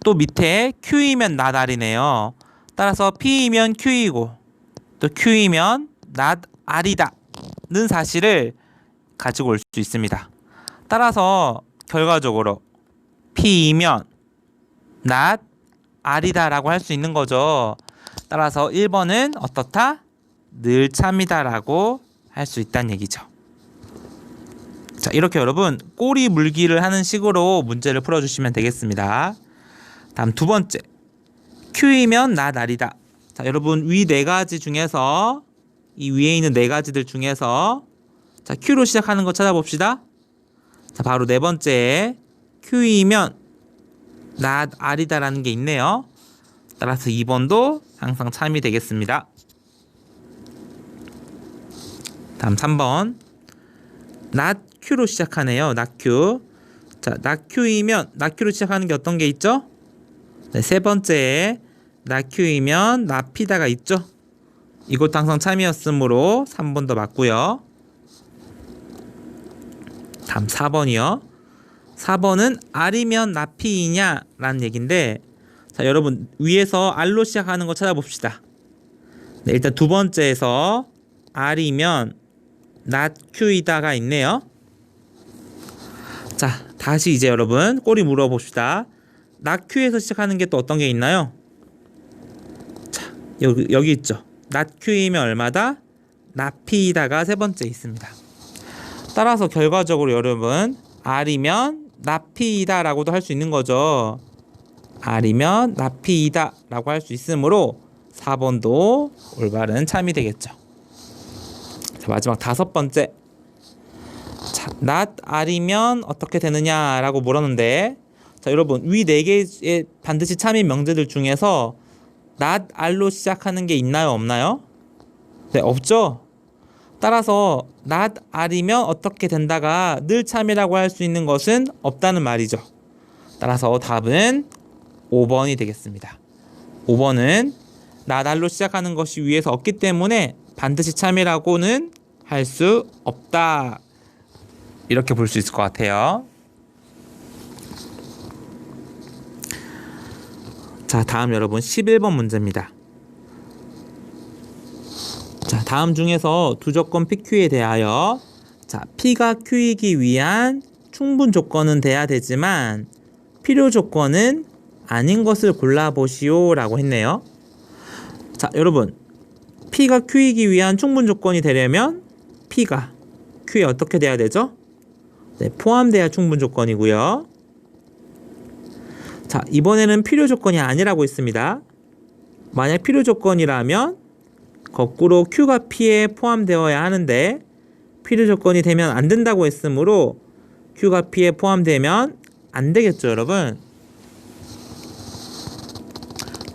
또 밑에 Q이면 not R이네요. 따라서 P이면 Q이고 또 Q이면 not R이다는 사실을 가지고 올 수 있습니다. 따라서 결과적으로 P이면 not R이다라고 할 수 있는 거죠. 따라서 1번은 어떻다? 늘 참이다라고 할 수 있다는 얘기죠. 자, 이렇게 여러분 꼬리 물기를 하는 식으로 문제를 풀어주시면 되겠습니다. 다음 두 번째, Q이면 not R이다. 자, 여러분 위 네 가지 중에서 이 위에 있는 네 가지들 중에서 자, Q로 시작하는 거 찾아봅시다. 자, 바로 네 번째 Q이면 not R이다라는 게 있네요. 따라서 2번도 항상 참이 되겠습니다. 다음 3번 not Q로 시작하네요. not Q. 자, not Q이면 not Q로 시작하는 게 어떤 게 있죠? 네, 세 번째에 not Q이면 not P다가 있죠. 이것도 항상 참이었으므로 3번도 맞고요. 다음 4번이요. 4번은 R이면 not P이냐 라는 얘기인데, 자, 여러분 위에서 R로 시작하는 거 찾아봅시다. 네, 일단 두 번째에서 R이면 not Q이다가 있네요. 자, 다시 이제 여러분 꼬리 물어봅시다. not Q에서 시작하는 게 또 어떤 게 있나요? 자, 여기 있죠. not Q이면 얼마다? not P이다가 세 번째 있습니다. 따라서 결과적으로 여러분 R이면 not P이다 라고도 할 수 있는 거죠. R이면 not P이다 라고 할 수 있으므로 4번도 올바른 참이 되겠죠. 자, 마지막 다섯 번째. 자, not R이면 어떻게 되느냐 라고 물었는데, 자, 여러분 위 네 개의 반드시 참인 명제들 중에서 not R로 시작하는 게 있나요, 없나요? 네, 없죠. 따라서 not R이면 어떻게 된다가 늘 참이라고 할 수 있는 것은 없다는 말이죠. 따라서 답은 5번이 되겠습니다. 5번은 not R로 시작하는 것이 위에서 없기 때문에 반드시 참이라고는 할 수 없다. 이렇게 볼 수 있을 것 같아요. 자, 다음 여러분 11번 문제입니다. 자, 다음 중에서 두 조건 PQ에 대하여 자, P가 Q이기 위한 충분 조건은 돼야 되지만 필요 조건은 아닌 것을 골라보시오 라고 했네요. 자, 여러분 P가 Q이기 위한 충분 조건이 되려면 P가 Q에 어떻게 돼야 되죠? 네, 포함돼야 충분 조건이고요. 자, 이번에는 필요 조건이 아니라고 했습니다. 만약 필요 조건이라면 거꾸로 Q가 P에 포함되어야 하는데 필요 조건이 되면 안 된다고 했으므로 Q가 P에 포함되면 안 되겠죠, 여러분.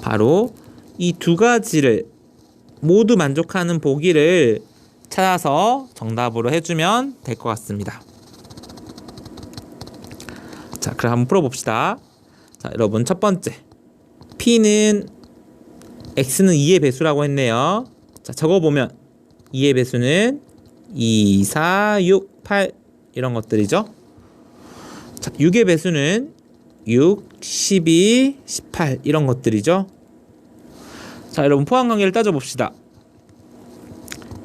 바로 이 두 가지를 모두 만족하는 보기를 찾아서 정답으로 해주면 될 것 같습니다. 자, 그럼 한번 풀어봅시다. 자, 여러분 첫 번째 P는 X는 2의 배수라고 했네요. 자, 적어보면 2의 배수는 2, 4, 6, 8 이런 것들이죠. 자, 6의 배수는 6, 12, 18 이런 것들이죠. 자, 여러분 포함관계를 따져봅시다.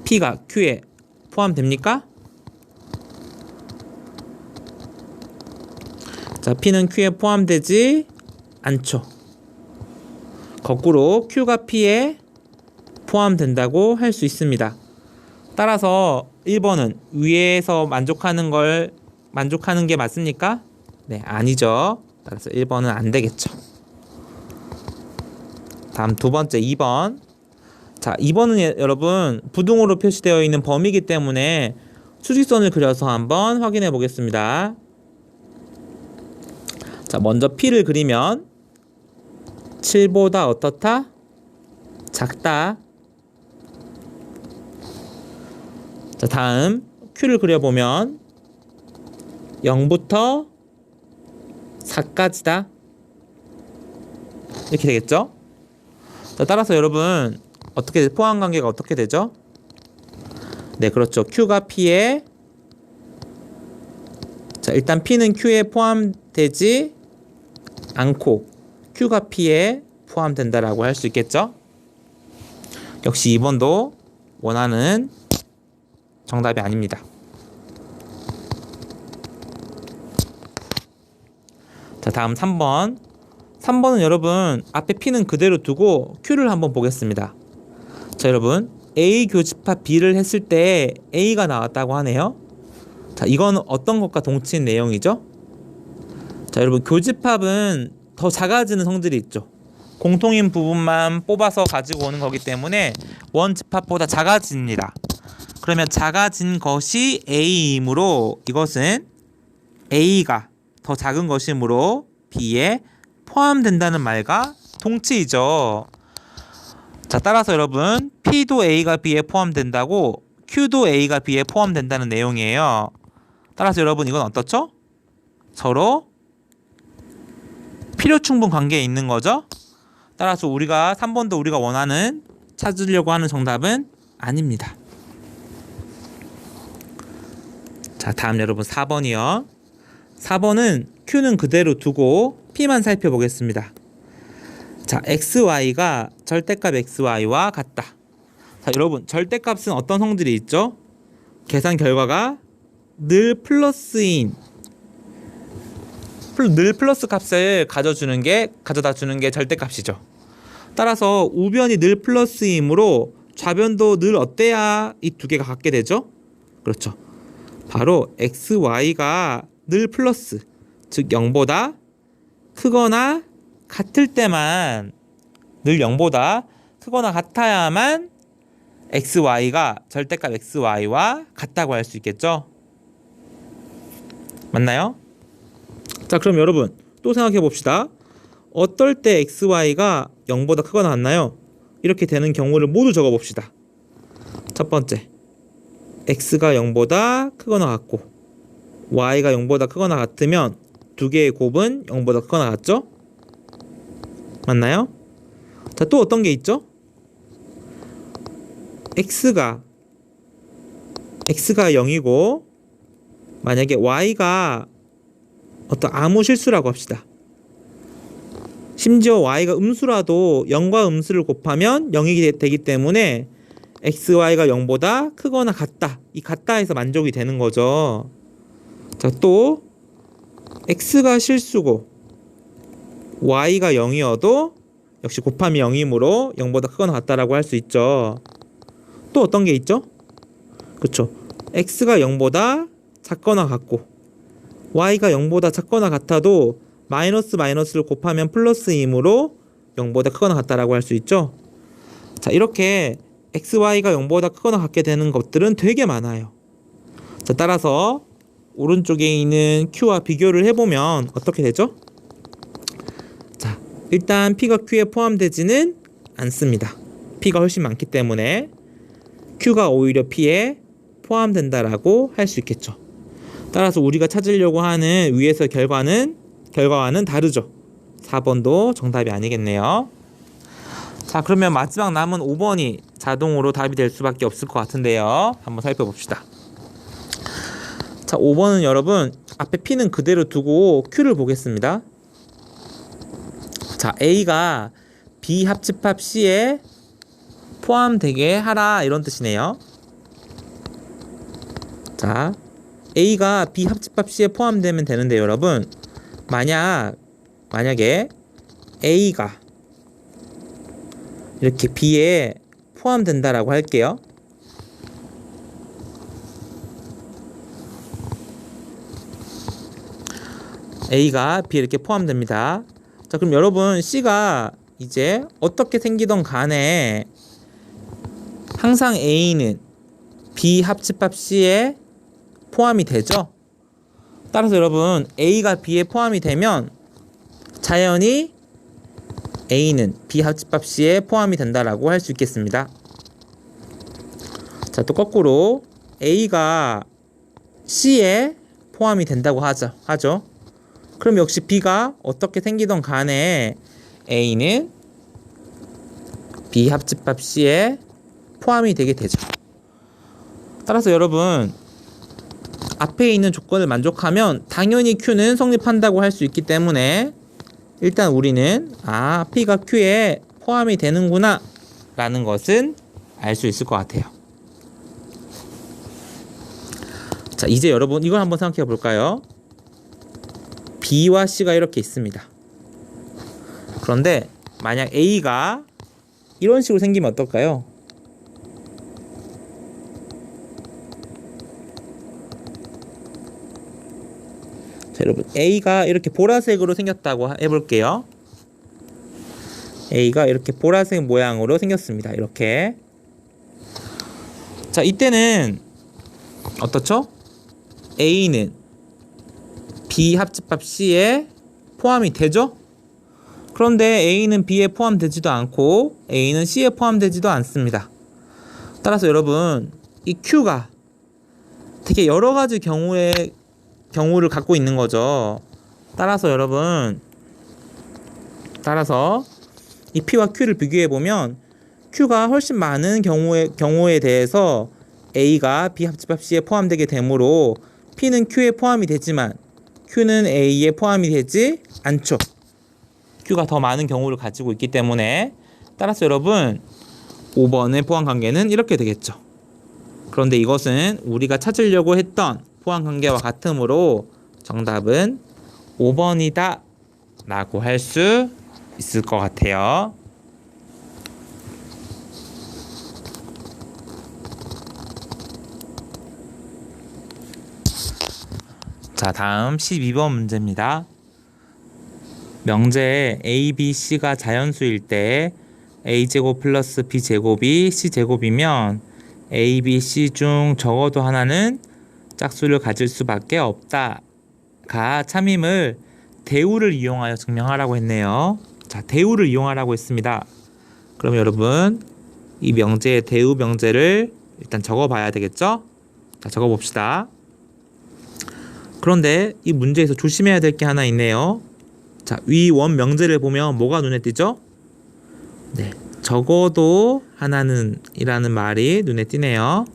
P가 Q에 포함됩니까? 자, P는 Q에 포함되지 않죠. 거꾸로 Q가 P에 포함된다고 할 수 있습니다. 따라서 1번은 위에서 만족하는 게 맞습니까? 네, 아니죠. 따라서 1번은 안 되겠죠. 다음 두 번째 2번. 자, 2번은 여러분 부등호로 표시되어 있는 범위이기 때문에 수직선을 그려서 한번 확인해 보겠습니다. 자, 먼저 P를 그리면 7보다 어떻다? 작다. 자, 다음 Q를 그려보면 0부터 4까지다. 이렇게 되겠죠? 자, 따라서 여러분 어떻게 포함관계가 어떻게 되죠? 네, 그렇죠. Q가 P에 자, 일단 P는 Q에 포함되지 않고 Q가 P에 포함된다라고 할 수 있겠죠? 역시 2번도 원하는 정답이 아닙니다. 자, 다음 3번. 3번은 여러분 앞에 P는 그대로 두고 Q를 한번 보겠습니다. 자, 여러분 A 교집합 B를 했을 때 A가 나왔다고 하네요. 자, 이건 어떤 것과 동치인 내용이죠? 자, 여러분 교집합은 더 작아지는 성질이 있죠. 공통인 부분만 뽑아서 가지고 오는 거기 때문에 원집합보다 작아집니다. 그러면 작아진 것이 A이므로 이것은 A가 더 작은 것이므로 B에 포함된다는 말과 동치이죠. 자, 따라서 여러분 P도 A가 B에 포함된다고 Q도 A가 B에 포함된다는 내용이에요. 따라서 여러분 이건 어떻죠? 서로 필요충분 관계에 있는 거죠. 따라서 우리가 3번도 우리가 원하는 찾으려고 하는 정답은 아닙니다. 자, 다음 여러분 4번이요. 4번은 Q는 그대로 두고 P만 살펴보겠습니다. 자, XY가 절대값 XY와 같다. 자, 여러분 절대값은 어떤 성질이 있죠? 계산 결과가 늘 플러스인, 늘 플러스 값을 가져다 주는 게 절대값이죠. 따라서 우변이 늘 플러스이므로 좌변도 늘 어때야 이 두 개가 같게 되죠? 그렇죠. 바로 XY가 늘 플러스, 즉 0보다 크거나 같을 때만, 늘 0보다 크거나 같아야만 XY가 절대값 XY와 같다고 할 수 있겠죠? 맞나요? 자, 그럼 여러분 또 생각해 봅시다. 어떨 때 XY가 0보다 크거나 같나요? 이렇게 되는 경우를 모두 적어 봅시다. 첫 번째, X가 0보다 크거나 같고 Y가 0보다 크거나 같으면 두 개의 곱은 0보다 크거나 같죠? 맞나요? 자, 또 어떤 게 있죠? X가 0이고 만약에 Y가 어떤 아무 실수라고 합시다. 심지어 Y가 음수라도 0과 음수를 곱하면 0이 되기 때문에 XY가 0보다 크거나 같다. 이 같다에서 만족이 되는 거죠. 자, 또 X가 실수고 Y가 0이어도 역시 곱함이 0이므로 0보다 크거나 같다라고 할 수 있죠. 또 어떤 게 있죠? 그렇죠. X가 0보다 작거나 같고 Y가 0보다 작거나 같아도 마이너스를 곱하면 플러스이므로 0보다 크거나 같다라고 할 수 있죠. 자, 이렇게 XY가 0보다 크거나 같게 되는 것들은 되게 많아요. 자, 따라서 오른쪽에 있는 Q와 비교를 해보면 어떻게 되죠? 자, 일단 P가 Q에 포함되지는 않습니다. P가 훨씬 많기 때문에 Q가 오히려 P에 포함된다라고 할 수 있겠죠. 따라서 우리가 찾으려고 하는 위에서 결과와는 다르죠. 4번도 정답이 아니겠네요. 자, 그러면 마지막 남은 5번이 자동으로 답이 될 수밖에 없을 것 같은데요. 한번 살펴봅시다. 자, 5번은 여러분 앞에 P는 그대로 두고 Q를 보겠습니다. 자, A가 B 합집합 C에 포함되게 하라 이런 뜻이네요. 자, A가 B 합집합 C에 포함되면 되는데 여러분 만약에 A가 이렇게 B에 포함된다라고 할게요. A가 B에 이렇게 포함됩니다. 자, 그럼 여러분 C가 이제 어떻게 생기던 간에 항상 A는 B 합집합 C에 포함이 되죠. 따라서 여러분 A가 B에 포함이 되면 자연히 A는 B 합집합 C에 포함이 된다라고 할 수 있겠습니다. 자, 또 거꾸로 A가 C에 포함이 된다고 하죠. 그럼 역시 B가 어떻게 생기던 간에 A는 B 합집합 C에 포함이 되게 되죠. 따라서 여러분 앞에 있는 조건을 만족하면 당연히 Q는 성립한다고 할 수 있기 때문에 일단 우리는 P가 Q에 포함이 되는구나 라는 것은 알 수 있을 것 같아요. 자, 이제 여러분 이걸 한번 생각해 볼까요? B와 C가 이렇게 있습니다. 그런데 만약 A가 이런 식으로 생기면 어떨까요? 자, 여러분 A가 이렇게 보라색으로 생겼다고 해볼게요. A가 이렇게 보라색 모양으로 생겼습니다. 이렇게. 자, 이때는 어떻죠? A는 B 합집합 C에 포함이 되죠? 그런데 A는 B에 포함되지도 않고 A는 C에 포함되지도 않습니다. 따라서 여러분 이 Q가 되게 여러 가지 경우를 갖고 있는 거죠. 따라서 여러분 이 P와 Q를 비교해 보면 Q가 훨씬 많은 경우에 대해서 A가 B 합집합 C에 포함되게 되므로 P는 Q에 포함이 되지만 Q는 A에 포함이 되지 않죠. Q가 더 많은 경우를 가지고 있기 때문에 따라서 여러분 5번의 포함관계는 이렇게 되겠죠. 그런데 이것은 우리가 찾으려고 했던 포함관계와 같으므로 정답은 5번이다 라고 할 수 있을 것 같아요. 자, 다음 12번 문제입니다. 명제에 A, B, C가 자연수일 때 A제곱 플러스 B제곱이 C제곱이면 A, B, C 중 적어도 하나는 짝수를 가질 수밖에 없다가 참임을 대우를 이용하여 증명하라고 했네요. 자, 대우를 이용하라고 했습니다. 그럼 여러분 이 명제의 대우 명제를 일단 적어 봐야 되겠죠? 자, 적어 봅시다. 그런데 이 문제에서 조심해야 될 게 하나 있네요. 자, 위 원 명제를 보면 뭐가 눈에 띄죠? 네, 적어도 하나는 이라는 말이 눈에 띄네요.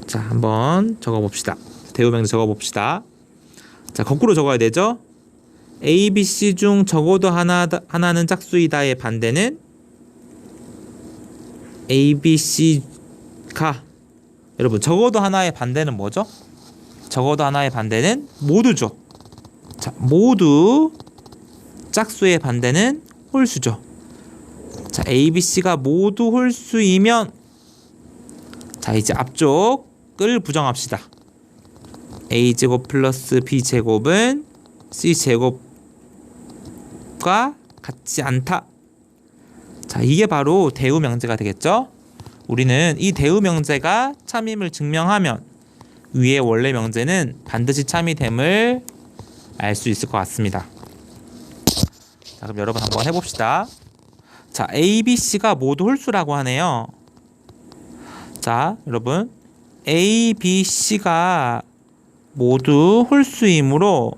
자, 한번 적어 봅시다. 대우 명제 적어 봅시다. 자, 거꾸로 적어야 되죠? A, B, C 중 적어도 하나는 짝수이다의 반대는 A, B, C가 여러분 적어도 하나의 반대는 뭐죠? 적어도 하나의 반대는 모두죠. 자, 모두 짝수의 반대는 홀수죠. 자, A, B, C가 모두 홀수이면 자, 이제 앞쪽을 부정합시다. A제곱 플러스 B제곱은 C제곱과 같지 않다. 자, 이게 바로 대우 명제가 되겠죠? 우리는 이 대우 명제가 참임을 증명하면 위의 원래 명제는 반드시 참이됨을 알 수 있을 것 같습니다. 자, 그럼 여러분 한번 해봅시다. 자, A, B, C가 모두 홀수라고 하네요. 자, 여러분 A, B, C가 모두 홀수이므로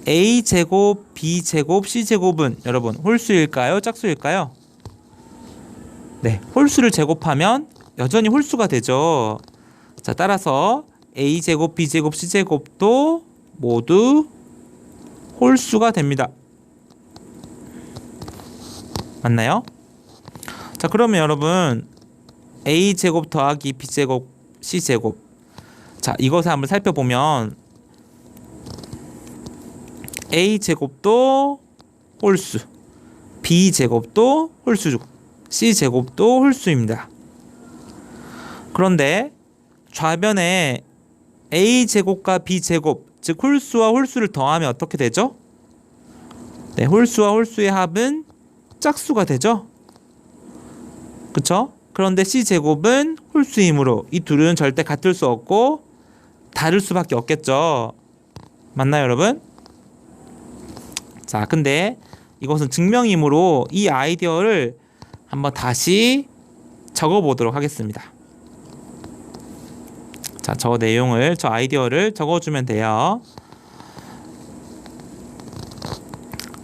A제곱, B제곱, C제곱은 여러분 홀수일까요? 짝수일까요? 네, 홀수를 제곱하면 여전히 홀수가 되죠. 자, 따라서 A제곱, B제곱, C제곱도 모두 홀수가 됩니다. 맞나요? 자, 그러면 여러분 A제곱 더하기 B제곱, C제곱. 자, 이것을 한번 살펴보면 A제곱도 홀수, B제곱도 홀수죠. C제곱도 홀수입니다. 그런데 좌변에 A제곱과 B제곱, 즉 홀수와 홀수를 더하면 어떻게 되죠? 네, 홀수와 홀수의 합은 짝수가 되죠. 그쵸? 그런데 C제곱은 홀수이므로 이 둘은 절대 같을 수 없고 다를 수밖에 없겠죠. 맞나요, 여러분? 자, 근데 이것은 증명이므로 이 아이디어를 한번 다시 적어 보도록 하겠습니다. 자, 저 아이디어를 적어주면 돼요.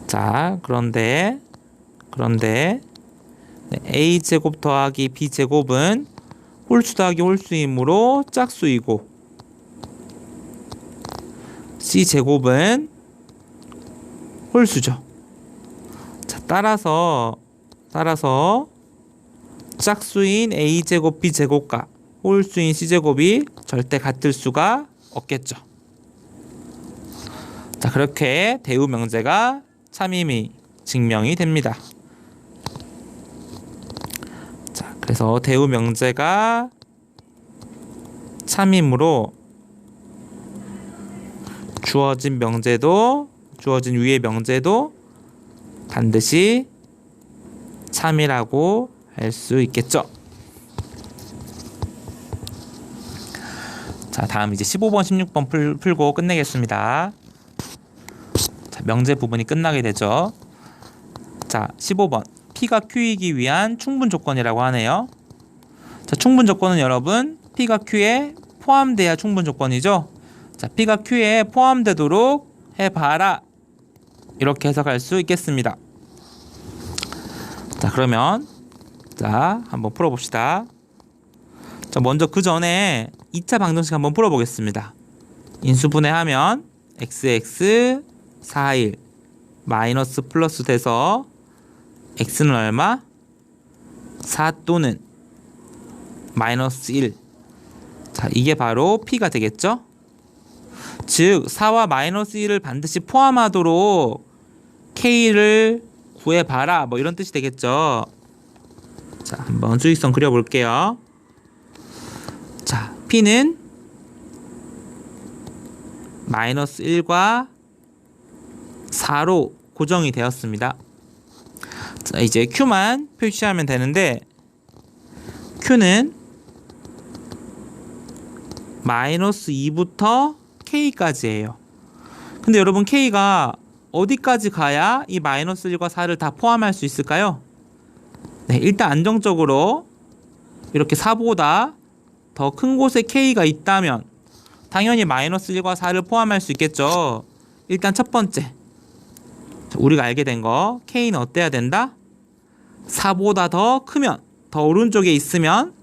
자, 그런데 A제곱 더하기 B제곱은 홀수 더하기 홀수이므로 짝수이고 C제곱은 홀수죠. 따라서 짝수인 a제곱 b제곱과 홀수인 c제곱이 절대 같을 수가 없겠죠. 자, 그렇게 대우 명제가 참임이 증명이 됩니다. 자, 그래서 대우 명제가 참임으로 주어진 위의 명제도 반드시 참이라고 할 수 있겠죠. 자, 다음 이제 15번, 16번 풀고 끝내겠습니다. 자, 명제 부분이 끝나게 되죠. 자, 15번. P가 Q이기 위한 충분 조건이라고 하네요. 자, 충분 조건은 여러분 P가 Q에 포함돼야 충분 조건이죠. 자, P가 Q에 포함되도록 해봐라. 이렇게 해석할 수 있겠습니다. 자, 그러면 한번 풀어봅시다. 자, 먼저 그 전에 2차 방정식 한번 풀어보겠습니다. 인수분해하면 xx 4일 마이너스 플러스 돼서 x는 얼마? 4 또는 마이너스 1. 자, 이게 바로 P가 되겠죠? 즉 4와 마이너스 1을 반드시 포함하도록 K를 구해봐라, 뭐 이런 뜻이 되겠죠. 자, 한번 수직선 그려볼게요. 자, P는 마이너스 1과 4로 고정이 되었습니다. 자, 이제 Q만 표시하면 되는데 Q는 마이너스 2부터 K까지예요. 근데 여러분 K가 어디까지 가야 이 마이너스 1과 4를 다 포함할 수 있을까요? 네, 일단 안정적으로 이렇게 4보다 더 큰 곳에 K가 있다면 당연히 마이너스 1과 4를 포함할 수 있겠죠. 일단 첫 번째, 우리가 알게 된 거, K는 어때야 된다? 4보다 더 크면, 더 오른쪽에 있으면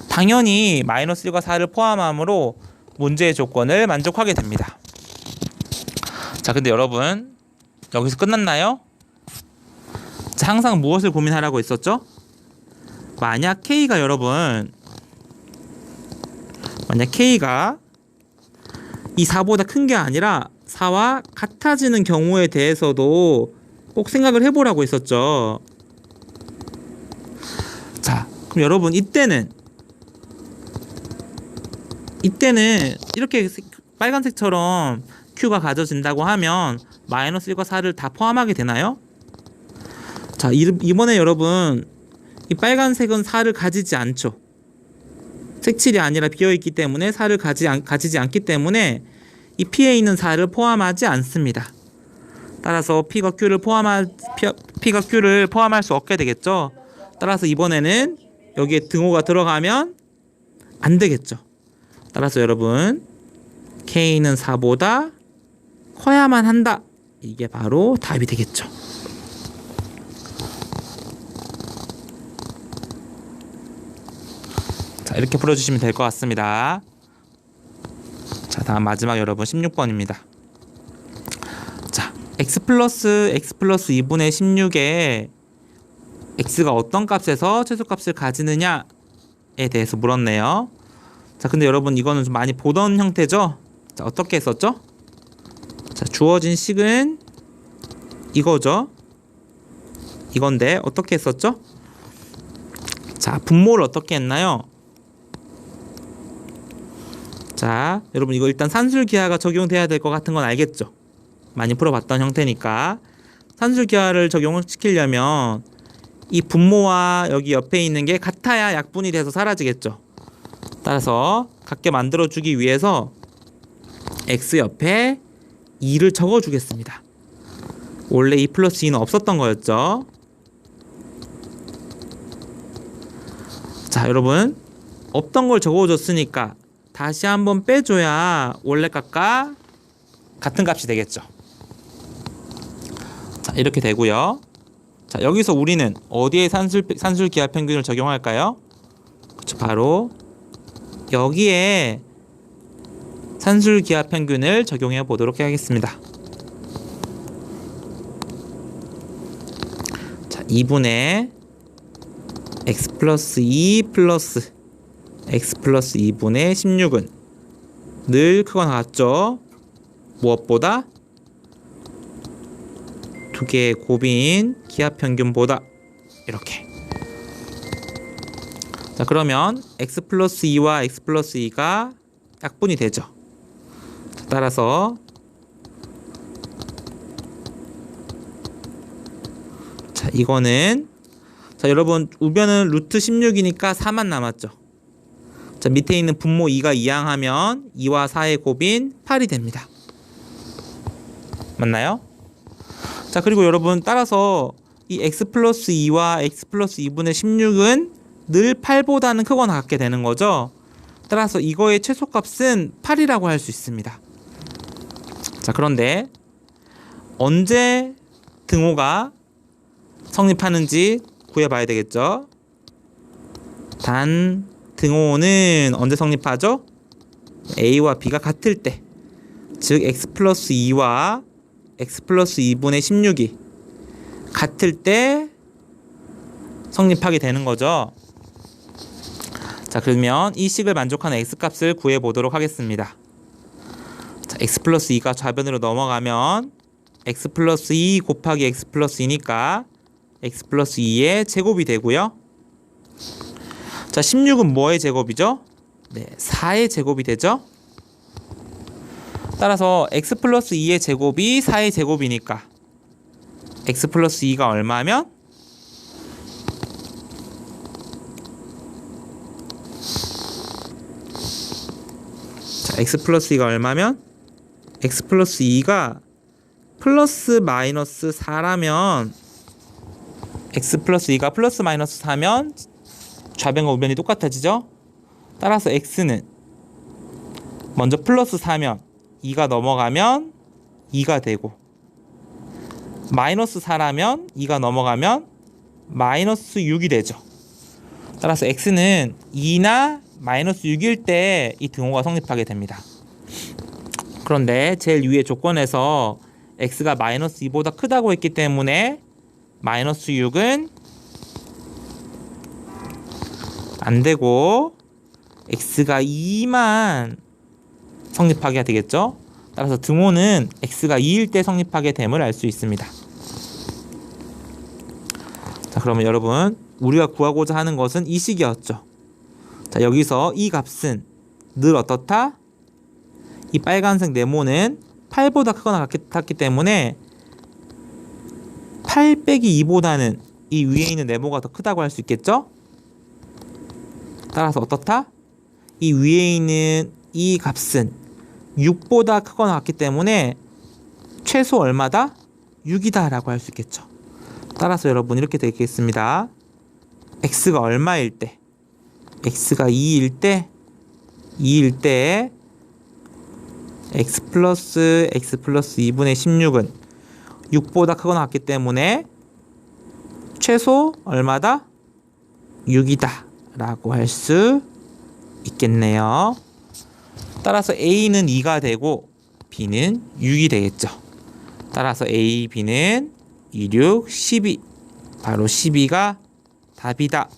당연히 마이너스 1과 4를 포함함으로 문제의 조건을 만족하게 됩니다. 자, 근데 여러분 여기서 끝났나요? 자, 항상 무엇을 고민하라고 했었죠? 만약 K가 이 4보다 큰 게 아니라 4와 같아지는 경우에 대해서도 꼭 생각을 해보라고 했었죠. 자, 그럼 여러분 이때는 이렇게 빨간색처럼 Q가 가져진다고 하면 마이너스 1과 4를 다 포함하게 되나요? 자, 이번에 여러분 이 빨간색은 4를 가지지 않죠. 색칠이 아니라 비어있기 때문에 4를 가지지 않기 때문에 이 P에 있는 4를 포함하지 않습니다. 따라서 P가 Q를 포함할 수 없게 되겠죠. 따라서 이번에는 여기에 등호가 들어가면 안 되겠죠. 따라서 여러분 K는 4보다 커야만 한다. 이게 바로 답이 되겠죠. 자, 이렇게 풀어주시면 될 것 같습니다. 자, 다음 마지막 여러분 16번입니다. 자, x 플러스 2분의 16에 x가 어떤 값에서 최소값을 가지느냐에 대해서 물었네요. 자, 근데 여러분 이거는 좀 많이 보던 형태죠? 자, 어떻게 했었죠? 자, 주어진 식은 이거죠? 이건데 어떻게 했었죠? 자, 분모를 어떻게 했나요? 자, 여러분 이거 일단 산술기하가 적용돼야 될 것 같은 건 알겠죠? 많이 풀어봤던 형태니까 산술기하를 적용시키려면 이 분모와 여기 옆에 있는 게 같아야 약분이 돼서 사라지겠죠. 따라서 같게 만들어주기 위해서 x 옆에 2를 적어주겠습니다. 원래 2 플러스 2는 없었던 거였죠. 자, 여러분 없던 걸 적어줬으니까 다시 한번 빼줘야 원래 값과 같은 값이 되겠죠. 자, 이렇게 되고요. 자, 여기서 우리는 어디에 산술기하 평균을 적용할까요? 그렇죠, 바로 여기에 산술기하 평균을 적용해 보도록 하겠습니다. 2분의 x 플러스 2 플러스 x 플러스 2분의 16은 늘 크거나 같죠? 무엇보다? 두 개의 곱인 기하평균보다. 이렇게. 자, 그러면 x 플러스 2와 x 플러스 2가 약분이 되죠. 자, 따라서 자, 이거는 자, 여러분 우변은 루트 16이니까 4만 남았죠. 자, 밑에 있는 분모 2가 이항하면 2와 4의 곱인 8이 됩니다. 맞나요? 자, 그리고 여러분 따라서 이 x 플러스 2와 x 플러스 2분의 16은 늘 8보다는 크거나 같게 되는 거죠. 따라서 이거의 최소값은 8이라고 할 수 있습니다. 자, 그런데 언제 등호가 성립하는지 구해봐야 되겠죠. 단 등호는 언제 성립하죠? a와 b가 같을 때, 즉 x 플러스 2와 x 플러스 2분의 16이 같을 때 성립하게 되는 거죠. 자, 그러면 이 식을 만족하는 x값을 구해보도록 하겠습니다. 자, x 플러스 2가 좌변으로 넘어가면 x 플러스 2 곱하기 x 플러스 2니까 x 플러스 2의 제곱이 되고요. 자, 16은 뭐의 제곱이죠? 네, 4의 제곱이 되죠. 따라서 x 플러스 2의 제곱이 4의 제곱이니까 x 플러스 2가 얼마면? 자, x 플러스 2가 얼마면? x 플러스 2가 플러스 마이너스 4라면 x 플러스 2가 플러스 마이너스 4면 좌변과 우변이 똑같아지죠? 따라서 x는 먼저 플러스 4면 2가 넘어가면 2가 되고, 마이너스 4라면 2가 넘어가면 마이너스 6이 되죠. 따라서 x는 2나 마이너스 6일 때 이 등호가 성립하게 됩니다. 그런데 제일 위의 조건에서 x가 마이너스 2보다 크다고 했기 때문에 마이너스 6은 안 되고 x가 2만 성립하게 되겠죠. 따라서 등호는 x가 2일 때 성립하게 됨을 알 수 있습니다. 자, 그러면 여러분 우리가 구하고자 하는 것은 이 식이었죠. 자, 여기서 이 값은 늘 어떻다? 이 빨간색 네모는 8보다 크거나 같기 때문에 8 빼기 2보다는 이 위에 있는 네모가 더 크다고 할 수 있겠죠? 따라서 어떻다? 이 위에 있는 이 값은 6보다 크거나 같기 때문에 최소 얼마다? 6이다 라고 할 수 있겠죠. 따라서 여러분 이렇게 되겠습니다. x가 얼마일 때? x가 2일 때 x 플러스 2분의 16은 6보다 크거나 같기 때문에 최소 얼마다? 6이다 라고 할 수 있겠네요. 따라서 a는 2가 되고 b는 6이 되겠죠. 따라서 a, b는 2, 6, 12, 바로 12가 답이다.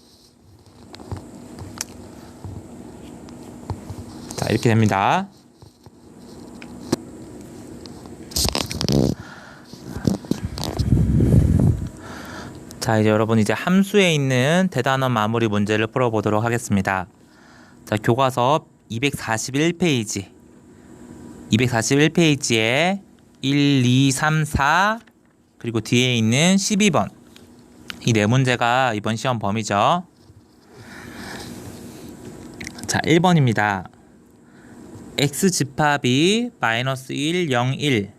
자, 이렇게 됩니다. 자, 이제 여러분 이제 함수에 있는 대단원 마무리 문제를 풀어보도록 하겠습니다. 자, 교과서 241페이지 241페이지에 1, 2, 3, 4 그리고 뒤에 있는 12번 이 네 문제가 이번 시험 범위죠. 자, 1번입니다. x 집합이 마이너스 1, 0, 1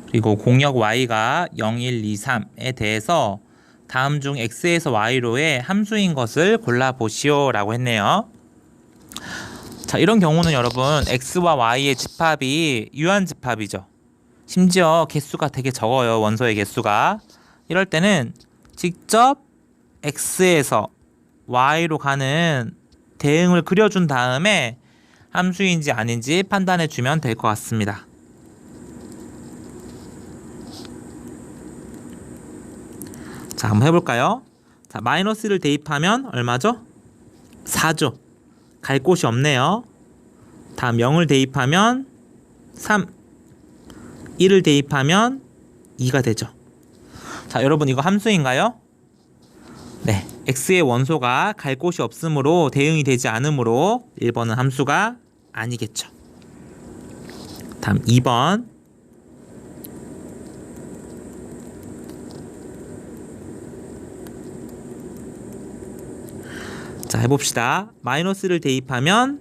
그리고 공역 y가 0, 1, 2, 3에 대해서 다음 중 x에서 y로의 함수인 것을 골라보시오 라고 했네요. 자, 이런 경우는 여러분 x와 y의 집합이 유한집합이죠. 심지어 개수가 되게 적어요. 원소의 개수가. 이럴 때는 직접 x에서 y로 가는 대응을 그려준 다음에 함수인지 아닌지 판단해 주면 될 것 같습니다. 자, 한번 해볼까요? 자, 마이너스 1을 대입하면 얼마죠? 4죠. 갈 곳이 없네요. 다음 0을 대입하면 3, 1을 대입하면 2가 되죠. 자, 여러분 이거 함수인가요? 네, x의 원소가 갈 곳이 없으므로 대응이 되지 않으므로 1번은 함수가 아니겠죠. 다음 2번. 자, 해봅시다. 마이너스를 대입하면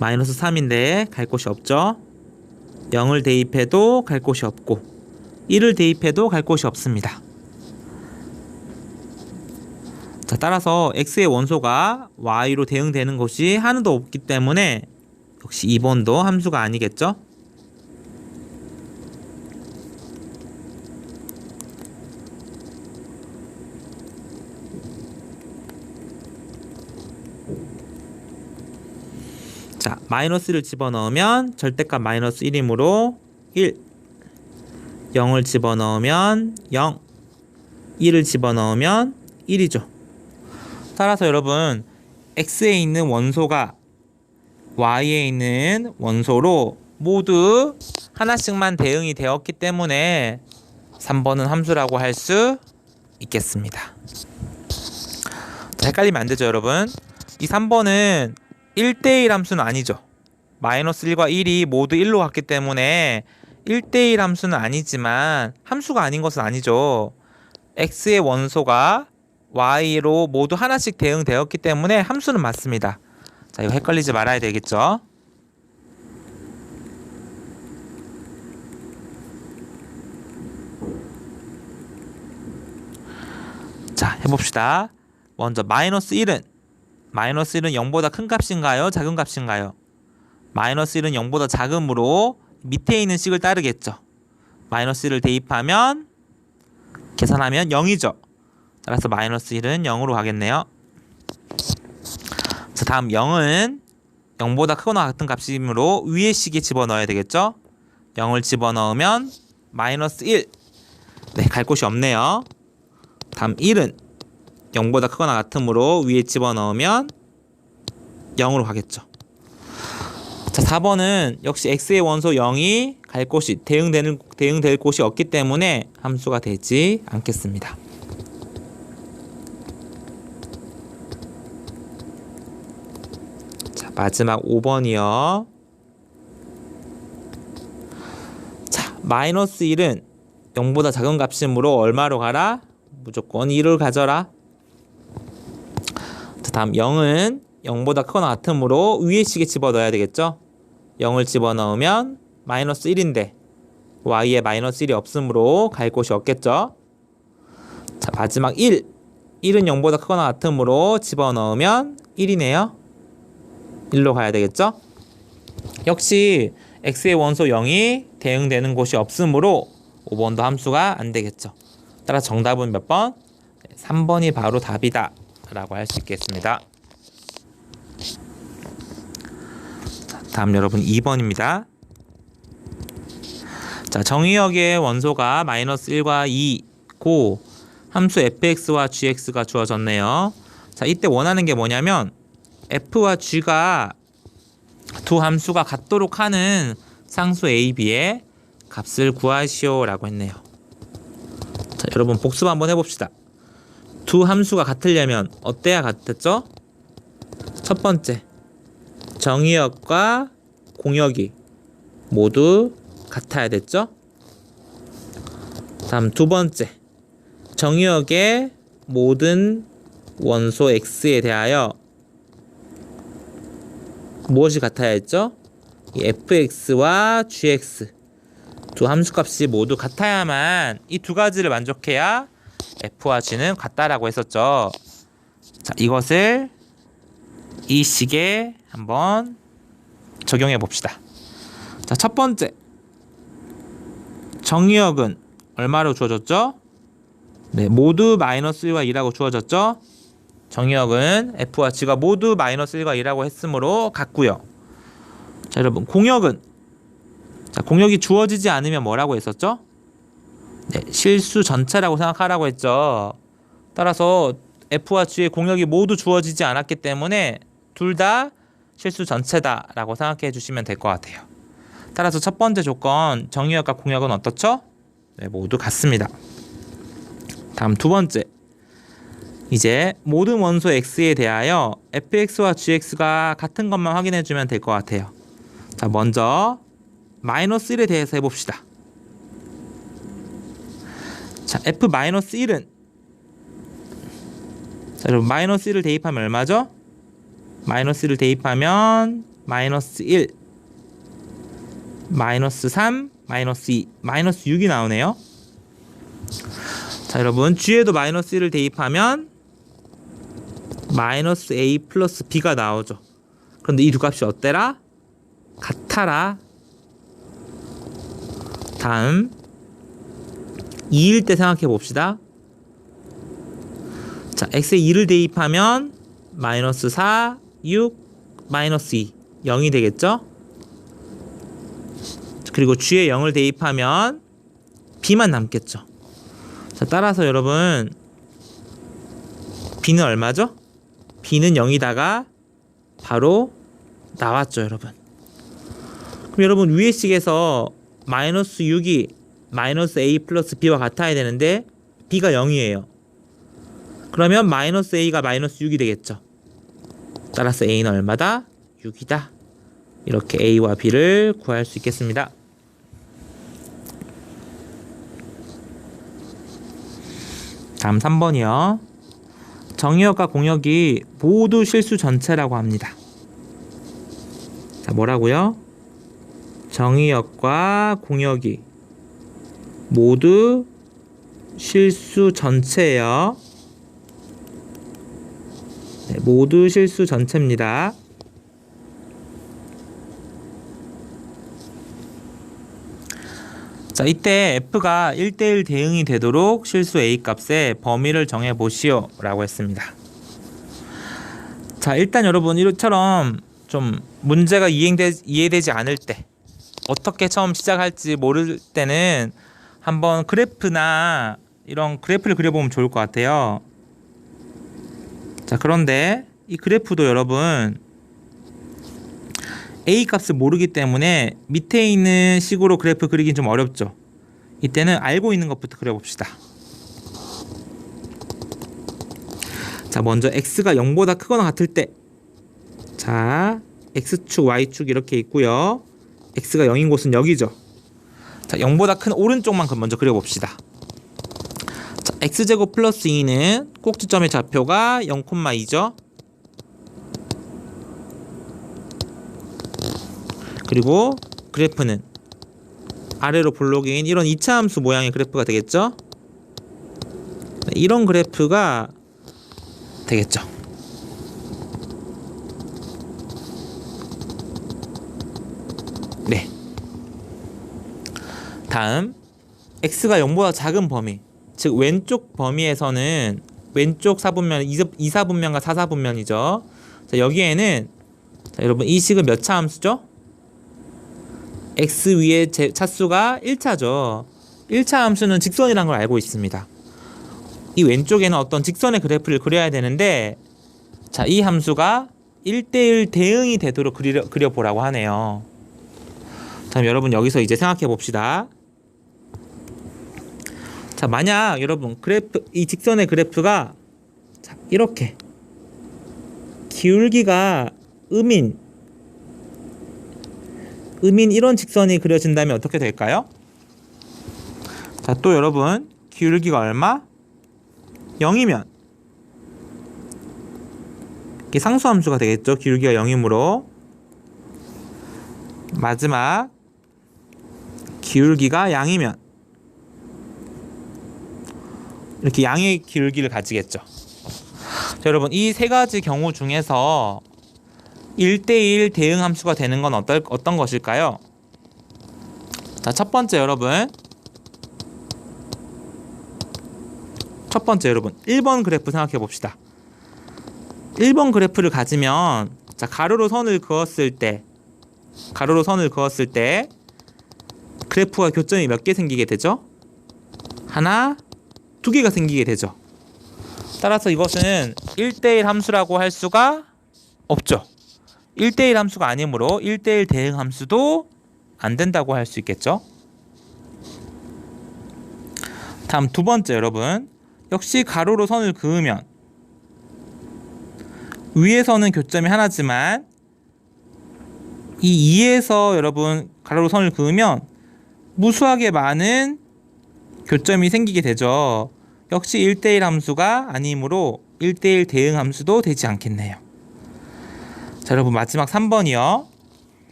마이너스 3인데 갈 곳이 없죠. 0을 대입해도 갈 곳이 없고 1을 대입해도 갈 곳이 없습니다. 자, 따라서 x의 원소가 y로 대응되는 곳이 하나도 없기 때문에 역시 2번도 함수가 아니겠죠? 자, 마이너스를 집어넣으면 절대값 마이너스 1이므로 1, 0을 집어넣으면 0, 1을 집어넣으면 1이죠. 따라서 여러분 x에 있는 원소가 y에 있는 원소로 모두 하나씩만 대응이 되었기 때문에 3번은 함수라고 할 수 있겠습니다. 자, 헷갈리면 안 되죠, 여러분. 이 3번은 1대1 함수는 아니죠. 마이너스 1과 1이 모두 1로 갔기 때문에 1대1 함수는 아니지만 함수가 아닌 것은 아니죠. x의 원소가 y로 모두 하나씩 대응되었기 때문에 함수는 맞습니다. 자, 이거 헷갈리지 말아야 되겠죠. 자, 해봅시다. 먼저 마이너스 1은 0보다 큰 값인가요? 작은 값인가요? 마이너스 1은 0보다 작으므로 밑에 있는 식을 따르겠죠. 마이너스 1을 대입하면 계산하면 0이죠. 따라서 마이너스 1은 0으로 가겠네요. 자, 다음 0은 0보다 크거나 같은 값이므로 위의 식에 집어넣어야 되겠죠. 0을 집어넣으면 마이너스 1. 네, 갈 곳이 없네요. 다음 1은 0보다 크거나 같으므로 위에 집어넣으면 0으로 가겠죠. 자, 4번은 역시 x의 원소 0이 갈 곳이 대응될 곳이 없기 때문에 함수가 되지 않겠습니다. 자, 마지막 5번이요. 자, 마이너스 1은 0보다 작은 값이므로 얼마로 가라? 무조건 2를 가져라. 자, 다음 0은 0보다 크거나 같으므로 위의 식에 집어넣어야 되겠죠. 0을 집어넣으면 마이너스 1인데 y에 마이너스 1이 없으므로 갈 곳이 없겠죠. 자, 마지막 1. 1은 0보다 크거나 같으므로 집어넣으면 1이네요. 1로 가야 되겠죠. 역시 x의 원소 0이 대응되는 곳이 없으므로 5번도 함수가 안 되겠죠. 따라 정답은 몇 번? 3번이 바로 답이다 라고 할 수 있겠습니다. 자, 다음 여러분 2번입니다. 자, 정의역의 원소가 마이너스 1과 2고 함수 fx와 gx가 주어졌네요. 자, 이때 원하는 게 뭐냐면 f와 g가 두 함수가 같도록 하는 상수 a, b의 값을 구하시오 라고 했네요. 자, 여러분 복습 한번 해봅시다. 두 함수가 같으려면 어때야 같았죠? 첫 번째, 정의역과 공역이 모두 같아야 됐죠? 다음 두 번째, 정의역의 모든 원소 x에 대하여 무엇이 같아야 했죠? 이 fx와 gx 두 함수값이 모두 같아야만 이 두 가지를 만족해야 f와 g는 같다라고 했었죠. 자, 이것을 이 식에 한번 적용해 봅시다. 자, 첫 번째, 정의역은 얼마로 주어졌죠? 네, 모두 마이너스 1과 2라고 주어졌죠? 정의역은 f와 g가 모두 마이너스 1과 2라고 했으므로 같고요. 자, 여러분 공역은, 자, 공역이 주어지지 않으면 뭐라고 했었죠? 네, 실수 전체라고 생각하라고 했죠. 따라서 F와 G의 공역이 모두 주어지지 않았기 때문에 둘 다 실수 전체다라고 생각해 주시면 될 것 같아요. 따라서 첫 번째 조건 정의역과 공역은 어떻죠? 네, 모두 같습니다. 다음 두 번째, 이제 모든 원소 x에 대하여 fx와 gx가 같은 것만 확인해 주면 될 것 같아요. 자, 먼저 마이너스 1에 대해서 해봅시다. 자, f-1은 자, 여러분 마이너스 1을 대입하면 얼마죠? 마이너스 1을 대입하면 마이너스 1, 마이너스 3, 마이너스 2, 마이너스 6이 나오네요. 자, 여러분 g에도 마이너스 1을 대입하면 마이너스 a 플러스 b가 나오죠. 그런데 이 두 값이 어때라? 같아라. 다음 2일 때 생각해 봅시다. 자, x에 2를 대입하면 마이너스 4, 6, 마이너스 2, 0이 되겠죠? 그리고 g에 0을 대입하면 b만 남겠죠. 자, 따라서 여러분 b는 얼마죠? b는 0이다가 바로 나왔죠, 여러분. 그럼 여러분 위의 식에서 마이너스 6이 마이너스 a 플러스 b와 같아야 되는데 b가 0이에요. 그러면 마이너스 a가 마이너스 6이 되겠죠. 따라서 a는 얼마다? 6이다. 이렇게 a와 b를 구할 수 있겠습니다. 다음 3번이요. 정의역과 공역이 모두 실수 전체라고 합니다. 자, 뭐라고요? 정의역과 공역이 모두 실수 전체예요. 네, 모두 실수 전체입니다. 자, 이때 F가 1대1 대응이 되도록 실수 A 값의 범위를 정해 보시오 라고 했습니다. 자, 일단 여러분 이처럼 좀 문제가 이해되지 않을 때, 어떻게 처음 시작할지 모를 때는 한번 그래프나 이런 그래프를 그려보면 좋을 것 같아요. 자, 그런데 이 그래프도 여러분 A 값을 모르기 때문에 밑에 있는 식으로 그래프 그리긴 좀 어렵죠. 이때는 알고 있는 것부터 그려봅시다. 자, 먼저 x가 0보다 크거나 같을 때, 자, x축, y축 이렇게 있고요. x가 0인 곳은 여기죠. 자, 0보다 큰 오른쪽만 먼저 그려봅시다. 자, x제곱 플러스 2는 꼭지점의 좌표가 0,2죠. 그리고 그래프는 아래로 볼록인 이런 2차 함수 모양의 그래프가 되겠죠. 이런 그래프가 되겠죠. 네. 다음 x가 0보다 작은 범위, 즉 왼쪽 범위에서는 왼쪽 4분면 2사분면과 4사분면이죠. 자, 여기에는 자, 여러분 이 식은 몇 차 함수죠? x 위의 차수가 1차죠. 1차 함수는 직선이라는 걸 알고 있습니다. 이 왼쪽에는 어떤 직선의 그래프를 그려야 되는데, 자, 이 함수가 1대1 대응이 되도록 그려보라고 하네요. 자, 여러분 여기서 이제 생각해 봅시다. 자, 만약 여러분 이 직선의 그래프가 자, 이렇게 기울기가 음인 이런 직선이 그려진다면 어떻게 될까요? 자, 또 여러분 기울기가 얼마? 0이면 이게 상수함수가 되겠죠. 기울기가 0이므로 마지막 기울기가 양이면 이렇게 양의 기울기를 가지겠죠. 자, 여러분 이 세 가지 경우 중에서 1대1 대응 함수가 되는 건 어떤 것일까요? 자, 첫 번째 여러분 1번 그래프 생각해 봅시다. 1번 그래프를 가지면 자, 가로로 선을 그었을 때 그래프와 교점이 몇 개 생기게 되죠? 하나, 두 개가 생기게 되죠. 따라서 이것은 1대1 함수라고 할 수가 없죠. 1대1 함수가 아니므로 1대1 대응 함수도 안 된다고 할 수 있겠죠. 다음 두 번째 여러분, 역시 가로로 선을 그으면 위에서는 교점이 하나지만 이 2에서 여러분 가로로 선을 그으면 무수하게 많은 교점이 생기게 되죠. 역시 1대1 함수가 아니므로 1대1 대응 함수도 되지 않겠네요. 자, 여러분 마지막 3번이요.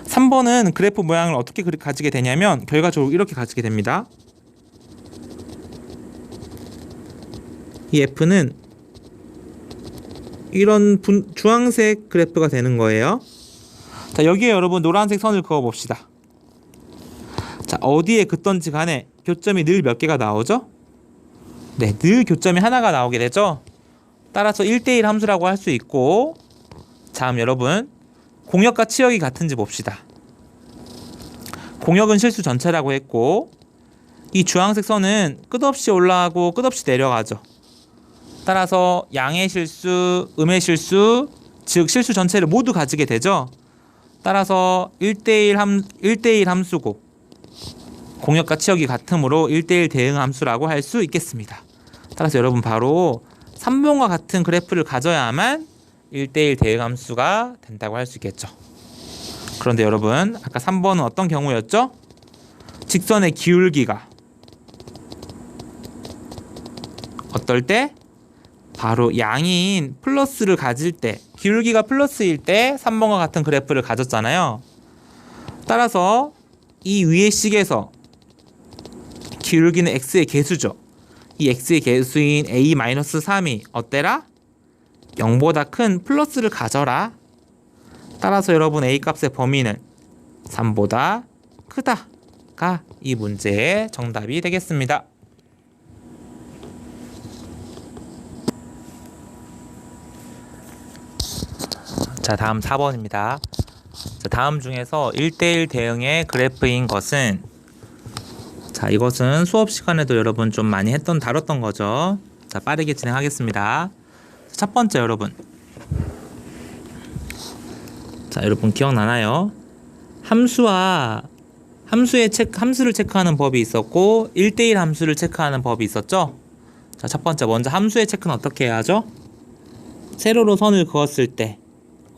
3번은 그래프 모양을 어떻게 가지게 되냐면 결과적으로 이렇게 가지게 됩니다. 이 F는 이런 주황색 그래프가 되는 거예요. 자, 여기에 여러분 노란색 선을 그어 봅시다. 자, 어디에 긋던지 간에 교점이 늘 몇 개가 나오죠? 네, 늘 교점이 하나가 나오게 되죠. 따라서 1대1 함수라고 할 수 있고, 다음 여러분 공역과 치역이 같은지 봅시다. 공역은 실수 전체라고 했고 이 주황색 선은 끝없이 올라가고 끝없이 내려가죠. 따라서 양의 실수, 음의 실수, 즉 실수 전체를 모두 가지게 되죠. 따라서 1대1 함수고 공역과 치역이 같으므로 1대1 대응 함수라고 할 수 있겠습니다. 따라서 여러분 바로 3번과 같은 그래프를 가져야만 1대1 대응 함수가 된다고 할 수 있겠죠. 그런데 여러분 아까 3번은 어떤 경우였죠? 직선의 기울기가 어떨 때? 바로 양인 플러스를 가질 때, 기울기가 플러스일 때 3번과 같은 그래프를 가졌잖아요. 따라서 이 위의 식에서 기울기는 x의 개수죠. 이 x의 개수인 a-3이 어때라? 0보다 큰 플러스를 가져라. 따라서 여러분 a 값의 범위는 3보다 크다가 이 문제의 정답이 되겠습니다. 자, 다음 4번입니다. 자, 다음 중에서 1대1 대응의 그래프인 것은, 자, 이것은 수업 시간에도 여러분 좀 많이 다뤘던 거죠. 자, 빠르게 진행하겠습니다. 첫 번째 여러분. 자, 여러분 기억나나요? 함수를 체크하는 법이 있었고 1대1 함수를 체크하는 법이 있었죠. 자, 첫 번째 먼저 함수의 체크는 어떻게 해야죠? 세로로 선을 그었을 때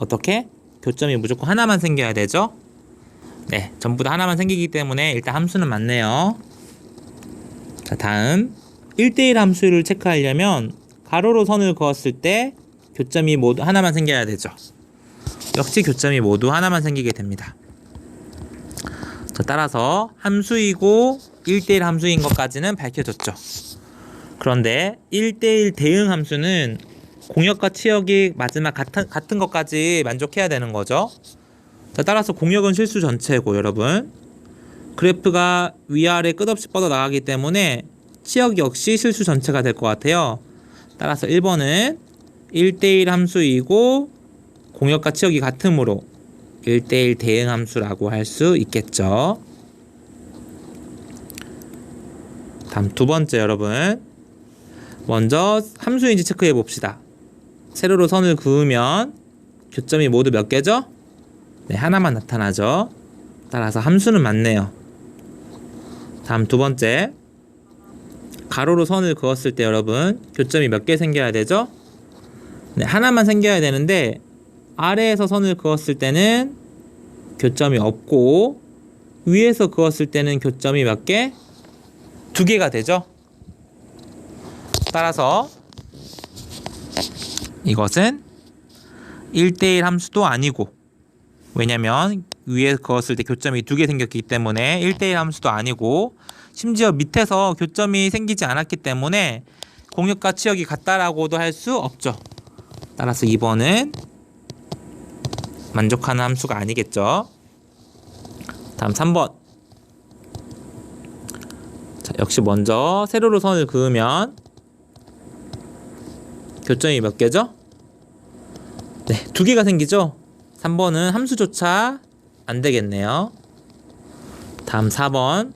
어떻게? 교점이 무조건 하나만 생겨야 되죠? 네, 전부 다 하나만 생기기 때문에 일단 함수는 맞네요. 자, 다음 1대1 함수를 체크하려면 가로로 선을 그었을 때 교점이 모두 하나만 생겨야 되죠. 역시 교점이 모두 하나만 생기게 됩니다. 자, 따라서 함수이고 1대1 함수인 것까지는 밝혀졌죠. 그런데 1대1 대응 함수는 공역과 치역이 마지막 같은 것까지 만족해야 되는 거죠. 자, 따라서 공역은 실수 전체고 여러분 그래프가 위아래 끝없이 뻗어나가기 때문에 치역 역시 실수 전체가 될 것 같아요. 따라서 1번은 1대1 함수이고 공역과 치역이 같으므로 1대1 대응 함수라고 할 수 있겠죠. 다음 두 번째 여러분 먼저 함수인지 체크해 봅시다. 세로로 선을 그으면 교점이 모두 몇 개죠? 네, 하나만 나타나죠. 따라서 함수는 맞네요. 다음 두 번째 가로로 선을 그었을 때 여러분 교점이 몇 개 생겨야 되죠? 네, 하나만 생겨야 되는데 아래에서 선을 그었을 때는 교점이 없고 위에서 그었을 때는 교점이 몇 개? 2개가 되죠. 따라서 이것은 1대1 함수도 아니고 왜냐면 위에 그었을 때 교점이 2개 생겼기 때문에 1대1 함수도 아니고 심지어 밑에서 교점이 생기지 않았기 때문에 공역과 치역이 같다라고도 할 수 없죠. 따라서 2번은 만족하는 함수가 아니겠죠. 다음 3번. 자, 역시 먼저 세로로 선을 그으면 교점이 몇 개죠? 네, 2개가 생기죠. 3번은 함수조차 안 되겠네요. 다음 4번.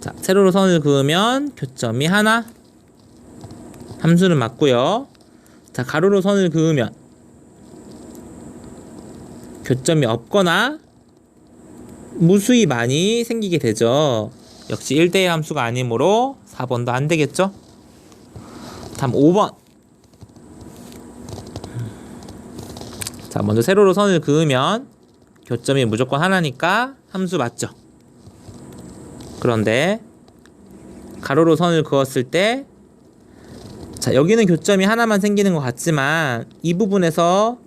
자, 세로로 선을 그으면 교점이 하나, 함수는 맞고요. 자, 가로로 선을 그으면 교점이 없거나 무수히 많이 생기게 되죠. 역시 1대1 함수가 아니므로 4번도 안 되겠죠? 다음 5번. 자, 먼저 세로로 선을 그으면 교점이 무조건 하나니까 함수 맞죠? 그런데 가로로 선을 그었을 때, 자, 여기는 교점이 하나만 생기는 것 같지만 이 부분에서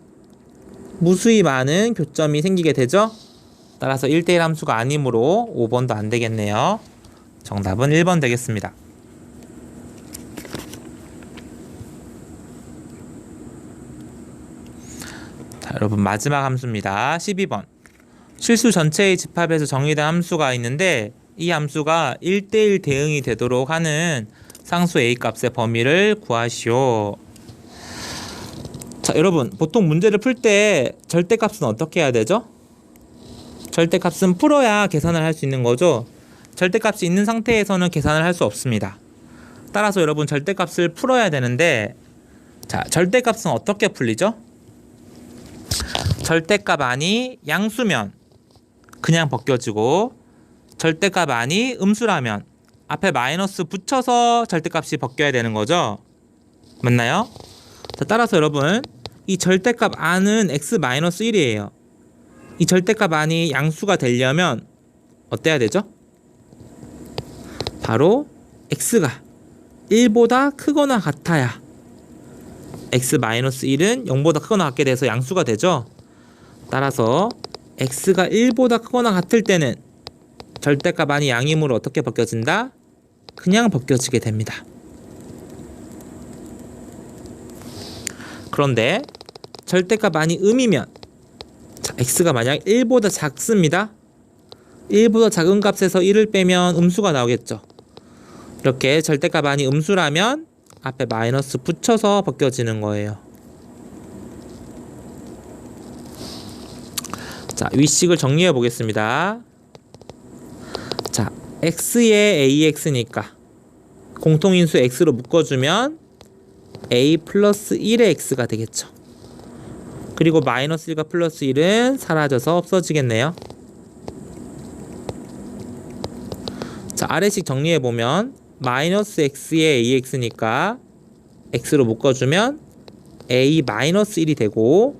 무수히 많은 교점이 생기게 되죠? 따라서 1대1 함수가 아니므로 5번도 안 되겠네요. 정답은 1번 되겠습니다. 자, 여러분 마지막 함수입니다. 12번. 실수 전체의 집합에서 정의된 함수가 있는데 이 함수가 1대1 대응이 되도록 하는 상수 A 값의 범위를 구하시오. 자, 여러분 보통 문제를 풀 때 절대값은 어떻게 해야 되죠? 절대값은 풀어야 계산을 할 수 있는 거죠. 절대값이 있는 상태에서는 계산을 할 수 없습니다. 따라서 여러분 절대값을 풀어야 되는데, 자, 절대값은 어떻게 풀리죠? 절대값 안이 양수면 그냥 벗겨지고, 절대값 안이 음수라면 앞에 마이너스 붙여서 절대값이 벗겨야 되는 거죠. 맞나요? 자, 따라서 여러분 이 절대값 안은 x-1이에요. 이 절대값 안이 양수가 되려면 어때야 되죠? 바로 x가 1보다 크거나 같아야 x-1은 0보다 크거나 같게 돼서 양수가 되죠. 따라서 x가 1보다 크거나 같을 때는 절대값 안이 양이므로 어떻게 벗겨진다? 그냥 벗겨지게 됩니다. 그런데 절대값 안이 음이면, 자, x가 만약 1보다 작습니다. 1보다 작은 값에서 1을 빼면 음수가 나오겠죠. 이렇게 절대값 안이 음수라면 앞에 마이너스 붙여서 벗겨지는 거예요. 자, 위식을 정리해 보겠습니다. 자, x에 ax니까 공통인수 x로 묶어주면 a 플러스 1의 x가 되겠죠. 그리고 마이너스 1과 플러스 1은 사라져서 없어지겠네요. 자, 아래식 정리해보면 마이너스 x에 ax니까 x로 묶어주면 a 마이너스 1이 되고,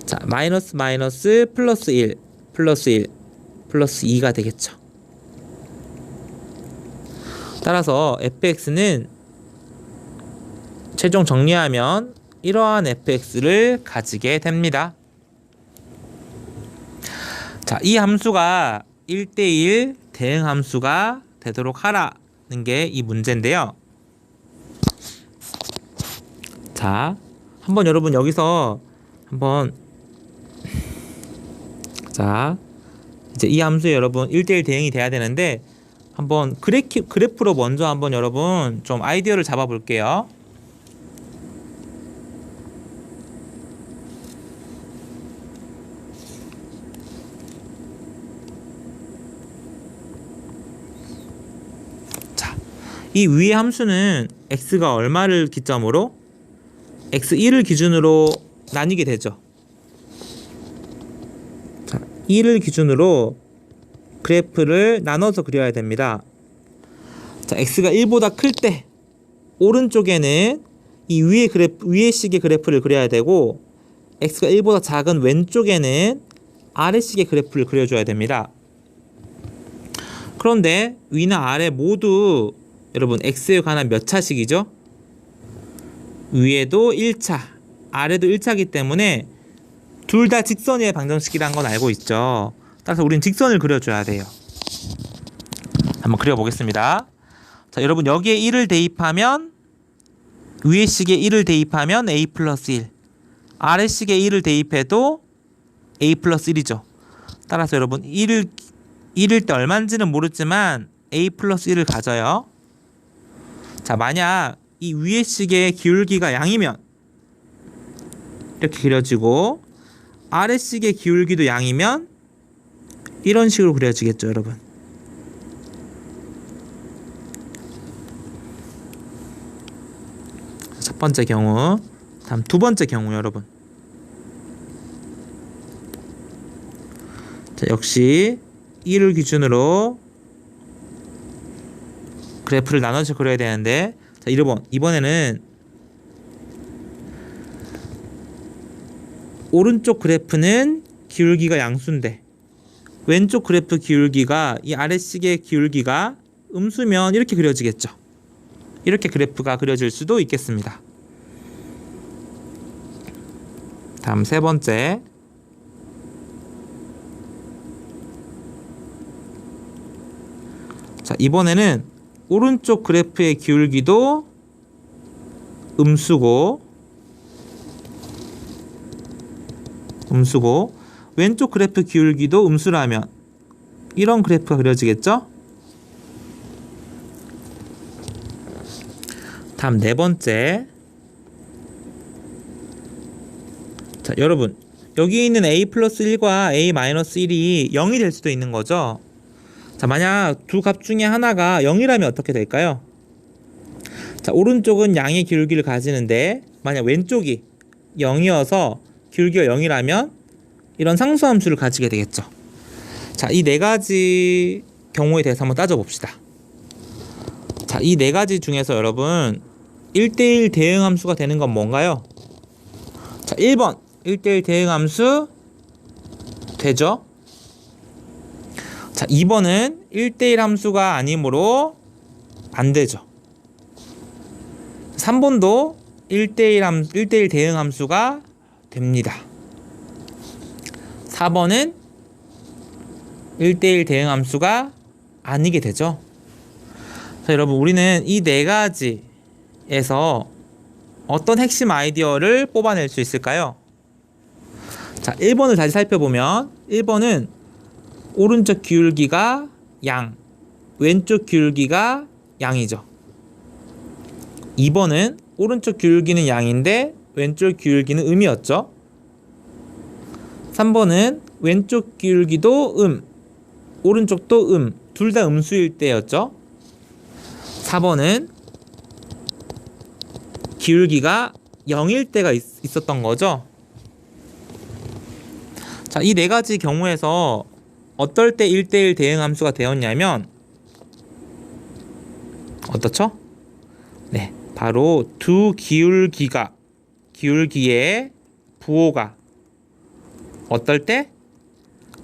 자, 마이너스 마이너스 플러스 1 플러스 1 플러스 2가 되겠죠. 따라서 fx는 최종 정리하면 이러한 fx를 가지게 됩니다. 자, 이 함수가 1대1 대응 함수가 되도록 하라는 게 이 문제인데요. 자, 한번 여러분 여기서 한번, 자, 이제 이 함수에 여러분 1대1 대응이 돼야 되는데 한번 그래프로 먼저 한번 여러분 좀 아이디어를 잡아 볼게요. 자, 이 위의 함수는 x가 얼마를 기점으로? x1을 기준으로 나뉘게 되죠. 자, 1을 기준으로 그래프를 나눠서 그려야 됩니다. 자, x가 1보다 클 때 오른쪽에는 이 위의 식의 그래프를 그려야 되고, x가 1보다 작은 왼쪽에는 아래식의 그래프를 그려줘야 됩니다. 그런데 위나 아래 모두 여러분 x에 관한 몇 차식이죠? 위에도 1차, 아래도 1차이기 때문에 둘 다 직선의 방정식이라는 건 알고 있죠. 따라서 우리는 직선을 그려줘야 돼요. 한번 그려보겠습니다. 자, 여러분 여기에 1을 대입하면, 위의 식에 1을 대입하면 a 플러스 1, 아래 식에 1을 대입해도 a 플러스 1이죠. 따라서 여러분 1일 때 얼마인지는 모르지만 a 플러스 1을 가져요. 자, 만약 이 위의 식의 기울기가 양이면 이렇게 그려지고, 아래 식의 기울기도 양이면 이런 식으로 그려지겠죠, 여러분. 첫 번째 경우. 다음 두 번째 경우 여러분. 자, 역시 1을 기준으로 그래프를 나눠서 그려야 되는데, 자, 이번에는 오른쪽 그래프는 기울기가 양수인데 왼쪽 그래프 기울기가 이 아래식의 기울기가 음수면 이렇게 그려지겠죠. 이렇게 그래프가 그려질 수도 있겠습니다. 다음 세 번째. 자, 이번에는 오른쪽 그래프의 기울기도 음수고 왼쪽 그래프 기울기도 음수라면 이런 그래프가 그려지겠죠? 다음 네 번째. 자, 여러분 여기 있는 a 플러스 1과 a 마이너스 1이 0이 될 수도 있는 거죠. 자, 만약 두 값 중에 하나가 0이라면 어떻게 될까요? 자, 오른쪽은 양의 기울기를 가지는데 만약 왼쪽이 0이어서 기울기가 0이라면 이런 상수함수를 가지게 되겠죠. 자, 이 네 가지 경우에 대해서 한번 따져봅시다. 자, 이 네 가지 중에서 여러분 1대1 대응함수가 되는 건 뭔가요? 자, 1번 1대1 대응함수 되죠? 자, 2번은 1대1 함수가 아니므로 안 되죠. 3번도 1대1 대응 함수가 됩니다. 4번은 1대1 대응 함수가 아니게 되죠. 자, 여러분 우리는 이 네 가지에서 어떤 핵심 아이디어를 뽑아낼 수 있을까요? 자, 1번을 다시 살펴보면 1번은 오른쪽 기울기가 양, 왼쪽 기울기가 양이죠. 2번은 오른쪽 기울기는 양인데 왼쪽 기울기는 음이었죠. 3번은 왼쪽 기울기도 오른쪽도 둘 다 음수일 때였죠. 4번은 기울기가 0일 때가 있었던 거죠. 자, 이 네 가지 경우에서 어떨 때 1대1 대응 함수가 되었냐면 어떻죠? 네, 바로 두 기울기의 부호가 어떨 때?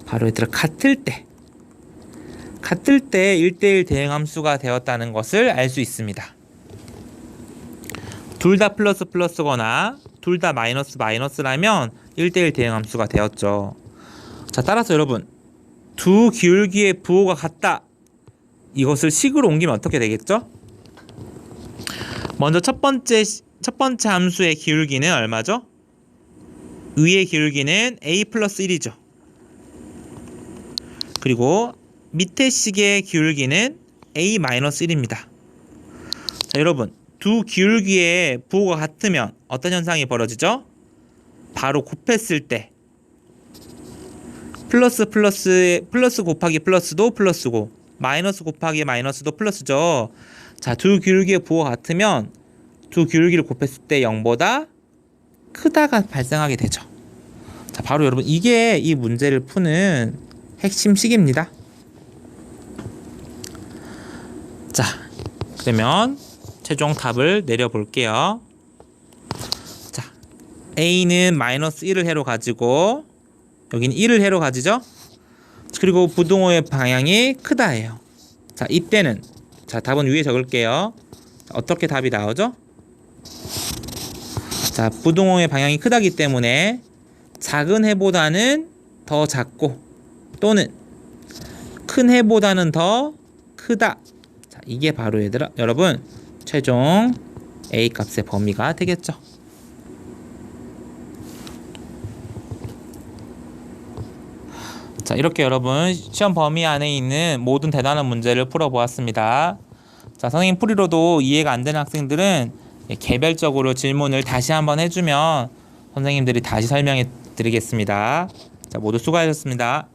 바로 얘들아 같을 때 1대1 대응 함수가 되었다는 것을 알 수 있습니다. 둘 다 플러스거나 둘 다 마이너스라면 1대1 대응 함수가 되었죠. 자, 따라서 여러분 두 기울기의 부호가 같다. 이것을 식으로 옮기면 어떻게 되겠죠? 먼저 첫 번째 함수의 기울기는 얼마죠? 위의 기울기는 a 플러스 1이죠. 그리고 밑에 식의 기울기는 a 마이너스 1입니다. 자, 여러분 두 기울기의 부호가 같으면 어떤 현상이 벌어지죠? 바로 곱했을 때 플러스 곱하기 플러스도 플러스고 마이너스 곱하기 마이너스도 플러스죠. 자, 두 기울기의 부호가 같으면 두 기울기를 곱했을 때 0보다 크다가 발생하게 되죠. 자, 바로 여러분 이게 이 문제를 푸는 핵심식입니다. 자, 그러면 최종 답을 내려볼게요. 자, A는 마이너스 1을 해로 가지고 여기는 1을 해로 가지죠. 그리고 부등호의 방향이 크다예요. 자, 이때는 자, 답은 위에 적을게요. 자, 어떻게 답이 나오죠? 자, 부등호의 방향이 크다기 때문에 작은 해보다는 더 작고 또는 큰 해보다는 더 크다. 자, 이게 바로 얘들아 여러분 최종 A 값의 범위가 되겠죠. 자, 이렇게 여러분 시험 범위 안에 있는 모든 대단한 문제를 풀어보았습니다. 자, 선생님 풀이로도 이해가 안 되는 학생들은 개별적으로 질문을 다시 한번 해주면 선생님들이 다시 설명해 드리겠습니다. 자, 모두 수고하셨습니다.